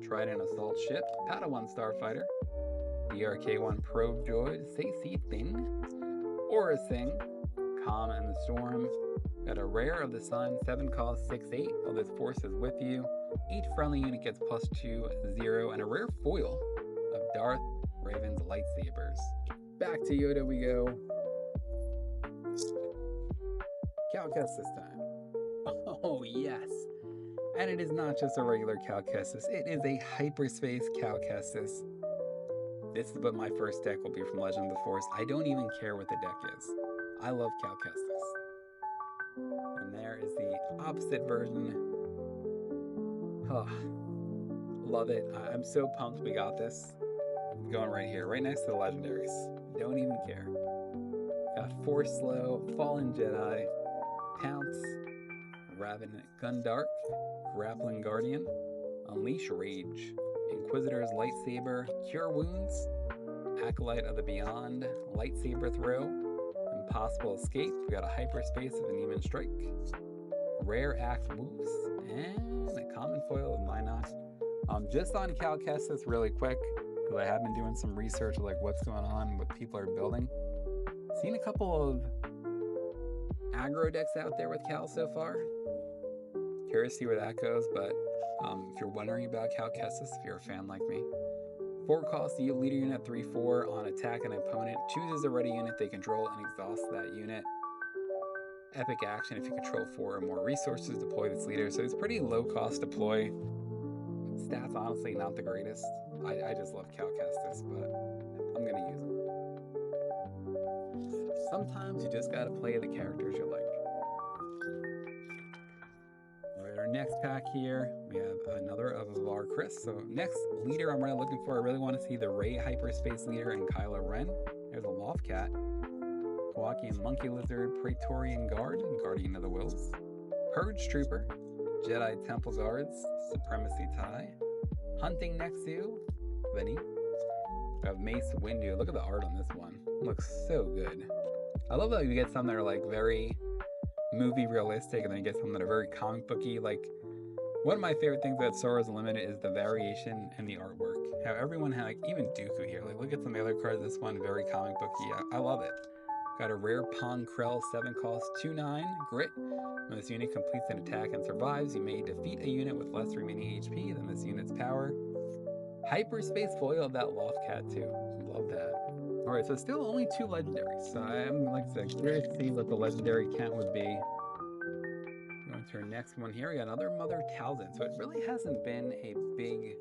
Trident Assault Ship, Padawan Starfighter, DRK1 Probe Droid, Sacy Thing, Aura Sing, Calm and the Storm. Got a rare of the Sun, 7 cost, 6/8. While this force is with you, each friendly unit gets +2/0, and a rare foil of Darth Raven's lightsabers. Back to Yoda we go. Cal Kestis time. Oh yes. And it is not just a regular Cal Kestis, it is a hyperspace Cal Kestis. This is what my first deck will be from Legend of the Force. I don't even care what the deck is. I love Cal Kestis. And there is the opposite version. Oh, love it. I'm so pumped we got this. Going right here, right next to the legendaries. Don't even care. Got Force Slow, Fallen Jedi, Pounce, Raven Gundark, Grappling Guardian, Unleash Rage, Inquisitor's Lightsaber, Cure Wounds, Acolyte of the Beyond, Lightsaber Throw, Impossible Escape. We got a hyperspace of Aneman Strike, Rare Axe Moves, and a common foil of Minot. Just on Cal Kestis really quick, because I have been doing some research of like what's going on, what people are building. Seen a couple of aggro decks out there with Cal so far. Curious to see where that goes, but if you're wondering about Cal Kestis, if you're a fan like me, 4 cost, you leader unit 3/4 on attack an opponent, chooses a ready unit they control and exhausts that unit. Epic action, if you control 4 or more resources, deploy this leader. So it's pretty low cost deploy. Stats honestly not the greatest. I just love Cal Kestis, but I'm gonna use them. Sometimes you just gotta play the characters you like. Alright, our next pack here, we have another of Var Chris. So next leader I'm really looking for, I really want to see the Rey Hyperspace leader and Kylo Ren. There's a Loftcat, Kowakian Monkey Lizard, Praetorian Guard, and Guardian of the Wills, Purge Trooper, Jedi Temple Guards, Supremacy Tie, Hunting Nexu, Vinny. We have Mace Windu. Look at the art on this one. It looks so good. I love that you get some that are like very movie realistic, and then you get some that are very comic booky. Like, one of my favorite things about Star Wars Unlimited is the variation in the artwork. How everyone had, like, even Dooku here. Like, look at some of the other cards. This one, very comic booky. I love it. Got a rare Pong Krell, 7 cost, 2/9, Grit. When this unit completes an attack and survives, you may defeat a unit with less remaining HP than this unit's power. Hyperspace foil of that Loftcat too. Love that. Alright, so still only 2 legendaries. So I'm, like I said, curious to see what the legendary count would be. Going to our next one here. We got another Mother Talzin. So it really hasn't been a big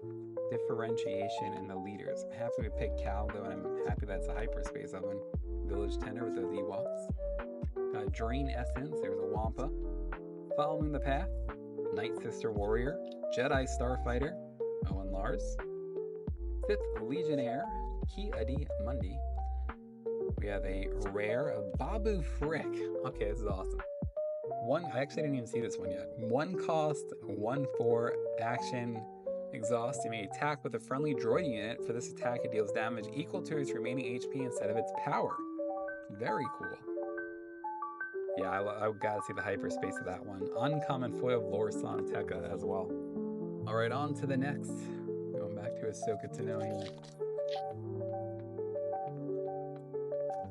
differentiation in the leaders. I'm happy we picked Cal, though, and I'm happy that's a hyperspace of one. Village Tender with those Ewoks. Drain Essence, there's a Wampa. Following the Path, Night Sister Warrior, Jedi Starfighter, Owen Lars, Sith Legionnaire, Ki Adi Mundi. We have a rare of Babu Frick. Okay, this is awesome. I actually didn't even see this one yet. 1 cost, 1/4, action, exhaust. You may attack with a friendly droid unit. For this attack, it deals damage equal to its remaining HP instead of its power. Very cool. Yeah, I gotta see the hyperspace of that one. Uncommon foil of Lorsan Tekka as well. Alright, on to the next. Going back to Ahsoka Tano here.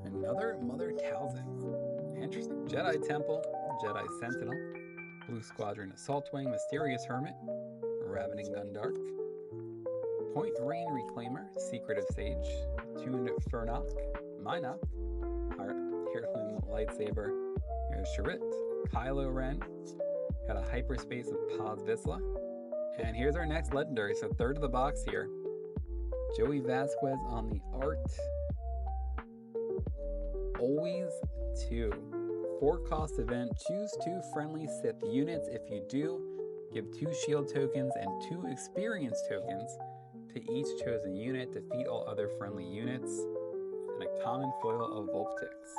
Another Mother Talzin. Interesting. Jedi Temple, Jedi Sentinel, Blue Squadron Assault Wing, Mysterious Hermit, Ravening Gundark, Point Rain Reclaimer, Secretive Sage, Tuned Fernok, Minot, Heirloom Lightsaber, here's Chirrut, Kylo Ren, got a hyperspace of Paz Vizsla, and here's our next legendary, so third of the box here. Joey Vasquez on the art. Always 2. 4 cost event, choose 2 friendly Sith units. If you do, give 2 shield tokens and 2 experience tokens to each chosen unit. Defeat all other friendly units. And a common foil of Vulptix.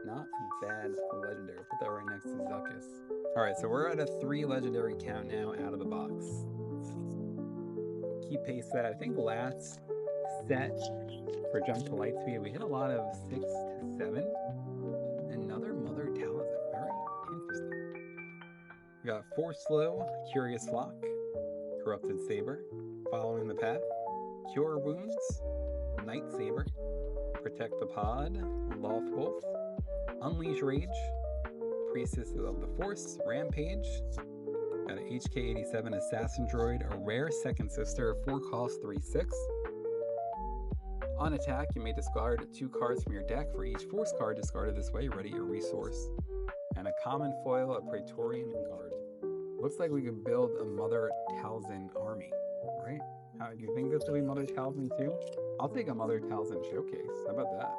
Not a bad legendary. Put that right next to Zuckuss. Alright, so we're at a 3 legendary count now out of the box. Keep pace that. I think last set for Jump to Lightspeed, we hit a lot of 6 to 7. Another Mother Talisman. Very interesting. We got Force Slow, Curious Flock, Corrupted Saber, Following the Path, Cure Wounds, Night Saber, Protect the Pod, Loth Wolf, Unleash Rage, Priestess of the Force, Rampage, got an HK87 Assassin Droid, a rare Second Sister, 4 cost, 3/6. On attack, you may discard 2 cards from your deck. For each Force card discarded this way, ready your resource. And a common foil, a Praetorian Guard. Looks like we could build a Mother Talzin army, right? Do you think this will be Mother Talzin too? I'll take a Mother Talzin showcase. How about that?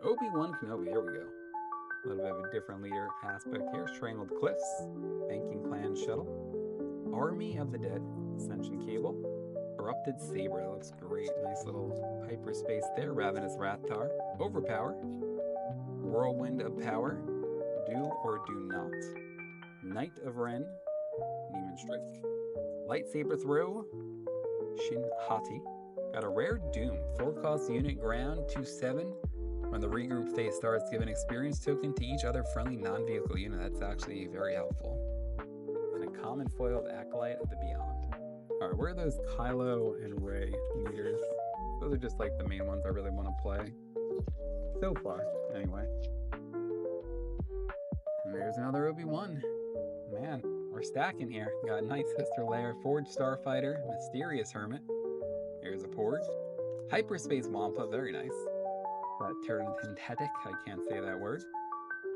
Obi-Wan Kenobi, here we go. A little bit of a different leader aspect here. Strangled Cliffs, Banking Clan Shuttle, Army of the Dead, Ascension Cable, Corrupted Saber, that looks great. Nice little hyperspace there. Ravenous Rathtar, Overpower, Whirlwind of Power, Do or Do Not, Knight of Ren, Neiman Strike, Lightsaber Throw, Shin Hati. Got a rare Doom, 4 cost unit ground, 2/7. When the regroup phase starts, give an experience token to each other friendly non-vehicle unit. That's actually very helpful. And a common foiled Acolyte of the Beyond. Alright, where are those Kylo and Rey leaders? Those are just like the main ones I really want to play. So far, anyway. And there's another Obi-Wan. Man, we're stacking here. Got Night Sister Lair, Forged Starfighter, Mysterious Hermit. Here's a Porg. Hyperspace Wampa, very nice. Got Synthetic, I can't say that word.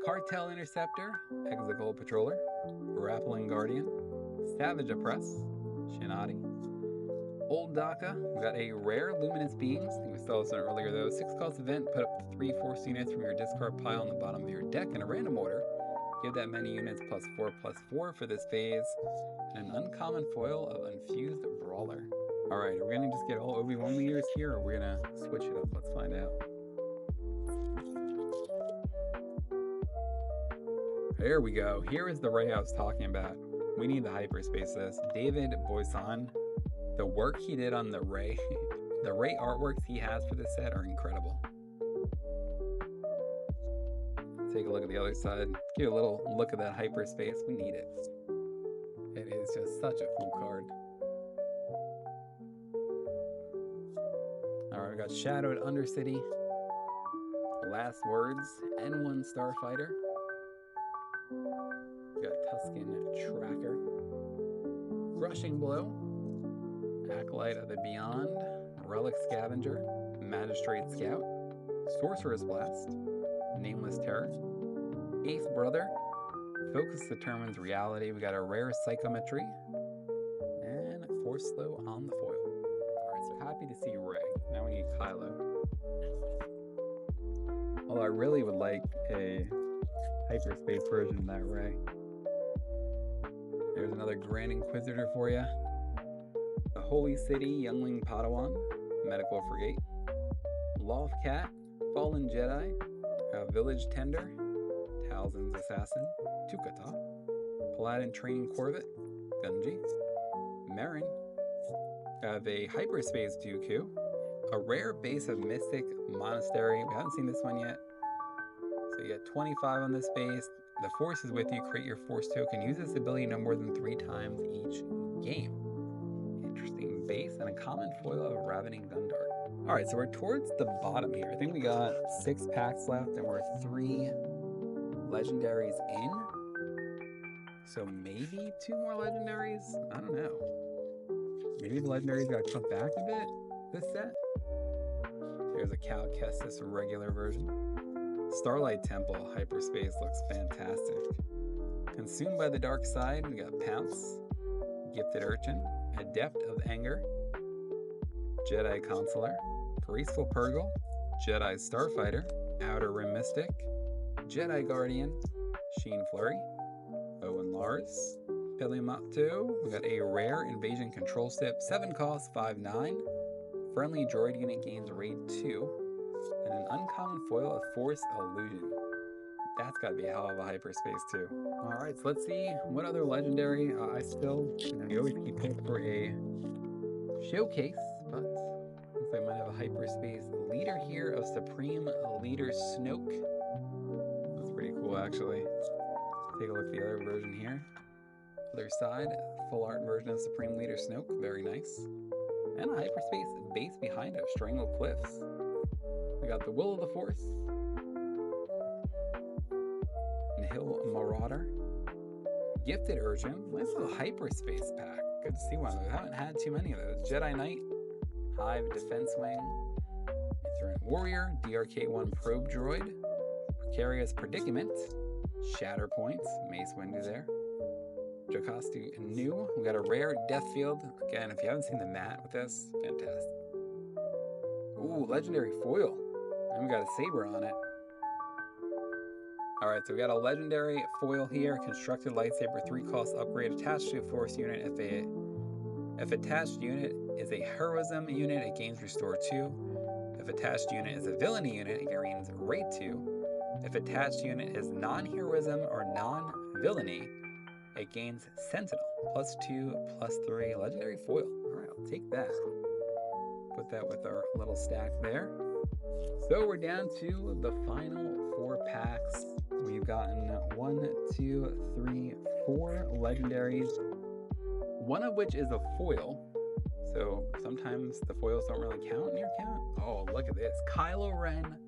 Cartel Interceptor, Exegol Patroller, Grappling Guardian, Savage Oppress, Shinati. Old Daka, we got a rare Luminous Beings. I think we saw this one earlier though. 6 cost event, put up 3 Force units from your discard pile on the bottom of your deck in a random order. Give that many units +4/+4 for this phase. And an uncommon foil of Infused Brawler. Alright, are we gonna just get all Obi-Wan leaders here, or are we gonna switch it up? Let's find out. There we go. Here is the Rey I was talking about. We need the hyperspace this. David Boyson. The work he did on the Rey, the Rey artworks he has for this set are incredible. Take a look at the other side. Give a little look at that hyperspace. We need it. It is just such a cool card. Alright, we got Shadowed Undercity, Last Words, N1 Starfighter. We got Tusken Tracker, Crushing Blow, Acolyte of the Beyond, Relic Scavenger, Magistrate Scout, Sorcerer's Blast, Nameless Terror, Eighth Brother, Focus Determines Reality. We got a rare Psychometry, and Force Slow on the foil. Alright, so happy to see Rey. Now we need Kylo. Although I really would like a hyperspace version of that Rey. There's another Grand Inquisitor for you. The Holy City, Youngling Padawan, Medical Frigate, Loth Cat, Fallen Jedi, Village Tender, Talzin's Assassin, Tukata, Paladin Training Corvette, Gunji, Marin, have a Hyperspace Dooku, a rare Base of Mystic Monastery. We haven't seen this one yet. So you get 25 on this base. The Force is with you. Create your Force token. Use this ability no more than 3 times each game. Interesting base and a common foil of Ravening Gundart. Alright, so we're towards the bottom here. I think we got 6 packs left and we're 3 legendaries in. So maybe 2 more legendaries? I don't know. Maybe the legendaries gotta come back a bit this set. Here's a Cal Kestis regular version. Starlight Temple Hyperspace looks fantastic. Consumed by the Dark Side, we got Pounce, Gifted Urchin, Adept of Anger, Jedi Consular, Graceful Purgle, Jedi Starfighter, Outer Rim Mystic, Jedi Guardian, Sheen Flurry, Owen Lars, Pelimato. We got a rare Invasion Control Stip, 7 cost, 5/9. Friendly droid unit gains raid 2. And an uncommon foil of Force Illusion. That's got to be a hell of a hyperspace too. All right, so let's see what other legendary. I still, you always keep hope for a showcase, but looks like I might have a hyperspace leader here of Supreme Leader Snoke. That's pretty cool, actually. Take a look at the other version here. Other side, full art version of Supreme Leader Snoke, very nice. And a hyperspace base behind it, Strangle Cliffs. We got the Will of the Force, Nihil Marauder, Gifted Urchin, nice little hyperspace pack. Good to see one of those. I haven't had too many of those. Jedi Knight, Hive Defense Wing, Ithran Warrior, DRK-1 Probe Droid, Precarious Predicament, Shatterpoint, Mace Windu there. Jocastu New. We got a rare Death Field. Again, if you haven't seen the mat with this, fantastic. Ooh, legendary foil. And we got a saber on it. Alright, so we got a legendary foil here. Constructed lightsaber, 3-cost upgrade attached to a force unit. If attached unit is a heroism unit, it gains Restore 2. If attached unit is a villainy unit, it gains Raid 2. If attached unit is non-heroism or non-villainy, it gains Sentinel, +2, +3, legendary foil. Alright, I'll take that. Put that with our little stack there. So we're down to the final 4 packs. We've gotten 1, 2, 3, 4 legendaries, one of which is a foil. So sometimes the foils don't really count in your count. Oh, look at this. Kylo Ren,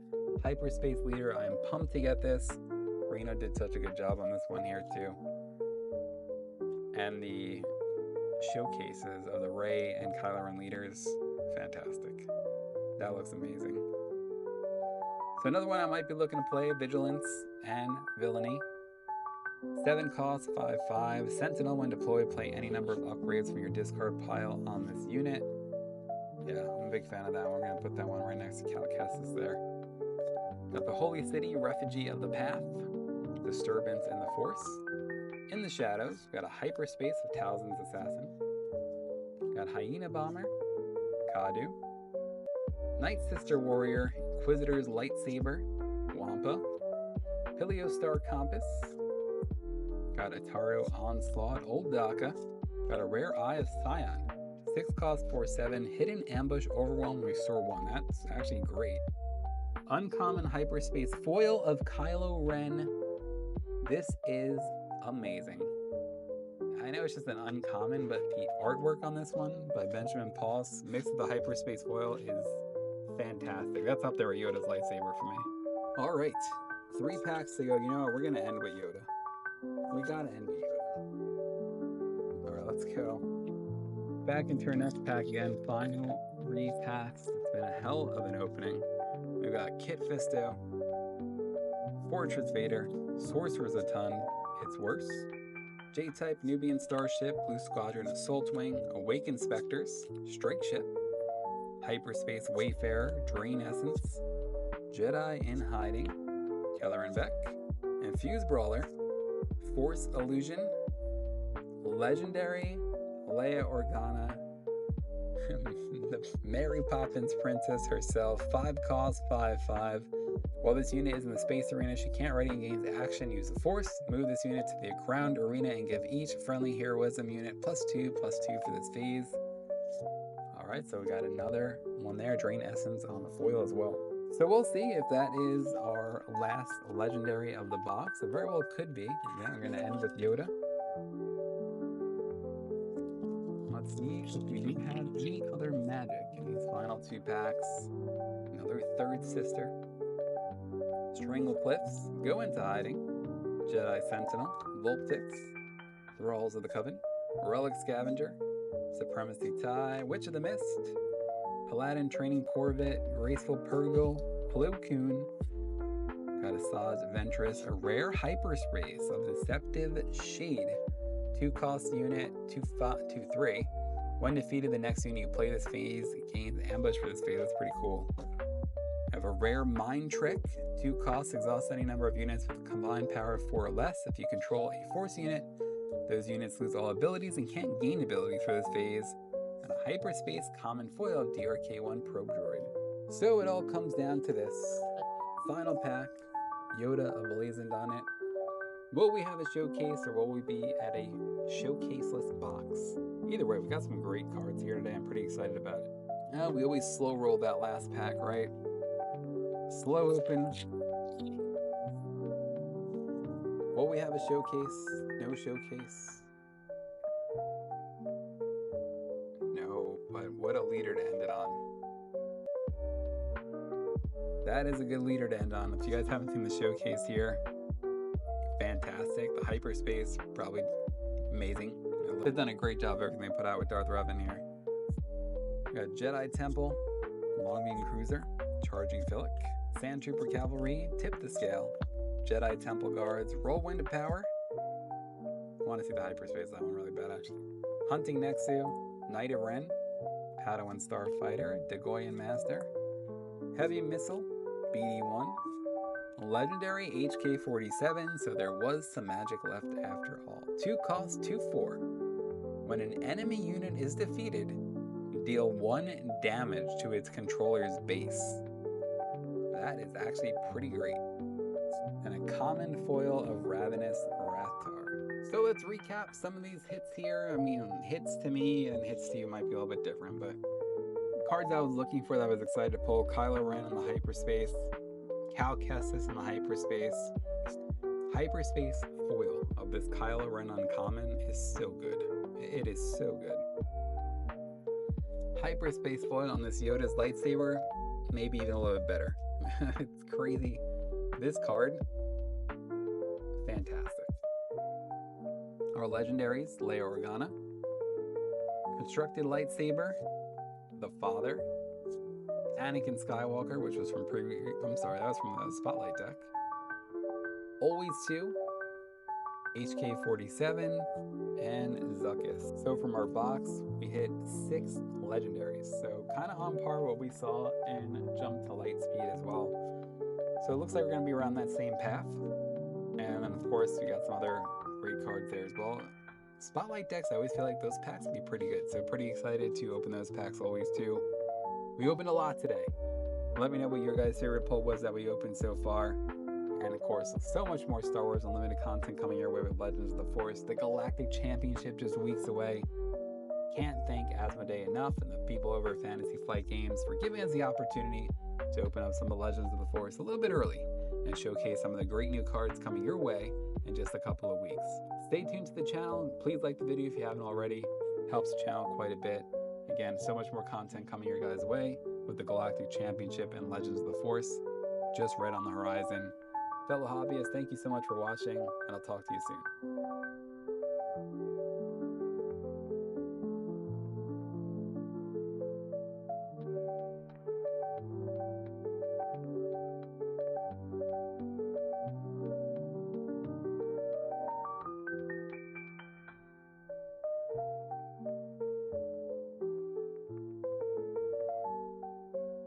hyperspace leader. I am pumped to get this. Reno did such a good job on this one here too. And the showcases of the Rey and Kylo Ren leaders, fantastic. That looks amazing. So another one I might be looking to play, Vigilance and Villainy. 7 cost, 5/5. Sentinel, when deployed, play any number of upgrades from your discard pile on this unit. Yeah, I'm a big fan of that one. We're gonna put that one right next to Cal Kestis there. Got the Holy City, Refugee of the Path, Disturbance in the Force. In the Shadows, we got a Hyperspace of Talzin's Assassin. Got Hyena Bomber, Kadu. Night Sister Warrior, Inquisitor's Lightsaber, Wampa. Heliostar Compass. Got Ataru Onslaught, Old Daka. Got a rare Eye of Scion. 6 cost, 4/7. Hidden Ambush, Overwhelm, Restore 1. That's actually great. Uncommon Hyperspace Foil of Kylo Ren. This is amazing. I know it's just an uncommon, but the artwork on this one by Benjamin Pauls mixed with the hyperspace foil is fantastic. That's up there with Yoda's lightsaber for me. All right, 3 packs to go. You know what? We're gonna end with Yoda. We gotta end with Yoda. All right, let's go. Back into our next pack again. Final 3 packs. It's been a hell of an opening. We've got Kit Fisto, Fortress Vader, Sorcerer's a Ton, It's Worse, J-Type Nubian Starship, Blue Squadron Assault Wing, Awakened Specters, Strike Ship, Hyperspace Wayfarer, Drain Essence, Jedi in Hiding, Keller and Beck, Infused Brawler, Force Illusion, Legendary Leia Organa, the Mary Poppins Princess herself, 5 cost, 5/5. While this unit is in the space arena, she can't ready and gains action. Use the Force. Move this unit to the ground arena and give each friendly heroism unit +2/+2 for this phase. Alright, so we got another one there. Drain Essence on the foil as well. So we'll see if that is our last legendary of the box. It very well could be. Yeah, we're going to end with Yoda. Let's see if we do have any other magic in these final 2 packs. Another Third Sister. Strangle Cliffs, Go Into Hiding, Jedi Sentinel, Vulptix, Thralls of the Coven, Relic Scavenger, Supremacy Tie, Witch of the Mist, Paladin Training Corvette, Graceful Purgle, Plo Koon, got Asajj Ventress, a rare Hyperspace of Deceptive Shade, 2 cost unit, 2/3. When defeated, the next unit you play this phase gains ambush for this phase. That's pretty cool. I have a rare Mind Trick, 2 costs, exhaust any number of units with a combined power of 4 or less. If you control a Force unit, those units lose all abilities and can't gain abilities for this phase. And a Hyperspace Common Foil of DRK-1 Probe Droid. So it all comes down to this. Final pack, Yoda emblazoned on it. Will we have a showcase or will we be at a showcaseless box? Either way, we got some great cards here today. I'm pretty excited about it. We always slow roll that last pack, right? Slow open. Will we have a showcase? No showcase? No, but what a leader to end it on. That is a good leader to end on. If you guys haven't seen the showcase here, fantastic. The hyperspace, probably amazing. They've done a great job of everything they put out with Darth Revan here. We got Jedi Temple, Longbeam Cruiser, Charging Philic, Sand Trooper Cavalry, Tip the Scale, Jedi Temple Guards, Whirlwind of Power. I want to see the hyperspace, that one really bad actually. Hunting Nexu, Knight of Ren, Padawan Starfighter, Dagoyan Master, Heavy Missile, BD1, Legendary HK-47, so there was some magic left after all. 2 cost, 2/4. When an enemy unit is defeated, deal 1 damage to its controller's base. That is actually pretty great. And a common foil of Ravenous Rathtar. So let's recap some of these hits here. I mean, hits to me and hits to you might be a little bit different, but cards I was looking for that I was excited to pull: Kylo Ren in the hyperspace, Cal Kestis in the hyperspace. Hyperspace foil of this Kylo Ren uncommon is so good. It is so good. Hyperspace foil on this Yoda's lightsaber, maybe even a little bit better. It's crazy. This card, fantastic. Our legendaries: Leia Organa, Constructed Lightsaber, the Father, Anakin Skywalker, which was from that was from the Spotlight deck. Always 2, HK-47, and Zuckuss. So from our box, we hit 6 legendaries. So kind of on par with what we saw in Jump to Lightspeed as well. So it looks like we're going to be around that same path. And then of course, we got some other great cards there as well. Spotlight decks, I always feel like those packs can be pretty good. So pretty excited to open those packs always too. We opened a lot today. Let me know what your guys' favorite pull was that we opened so far. And of course, so much more Star Wars Unlimited content coming your way with Legends of the Force. The Galactic Championship just weeks away. Can't thank Asmodee enough and the people over at Fantasy Flight Games for giving us the opportunity to open up some of the Legends of the Force a little bit early and showcase some of the great new cards coming your way in just a couple of weeks. Stay tuned to the channel. Please like the video if you haven't already. Helps the channel quite a bit. Again, so much more content coming your guys' way with the Galactic Championship and Legends of the Force just right on the horizon. Fellow hobbyists, thank you so much for watching, and I'll talk to you soon.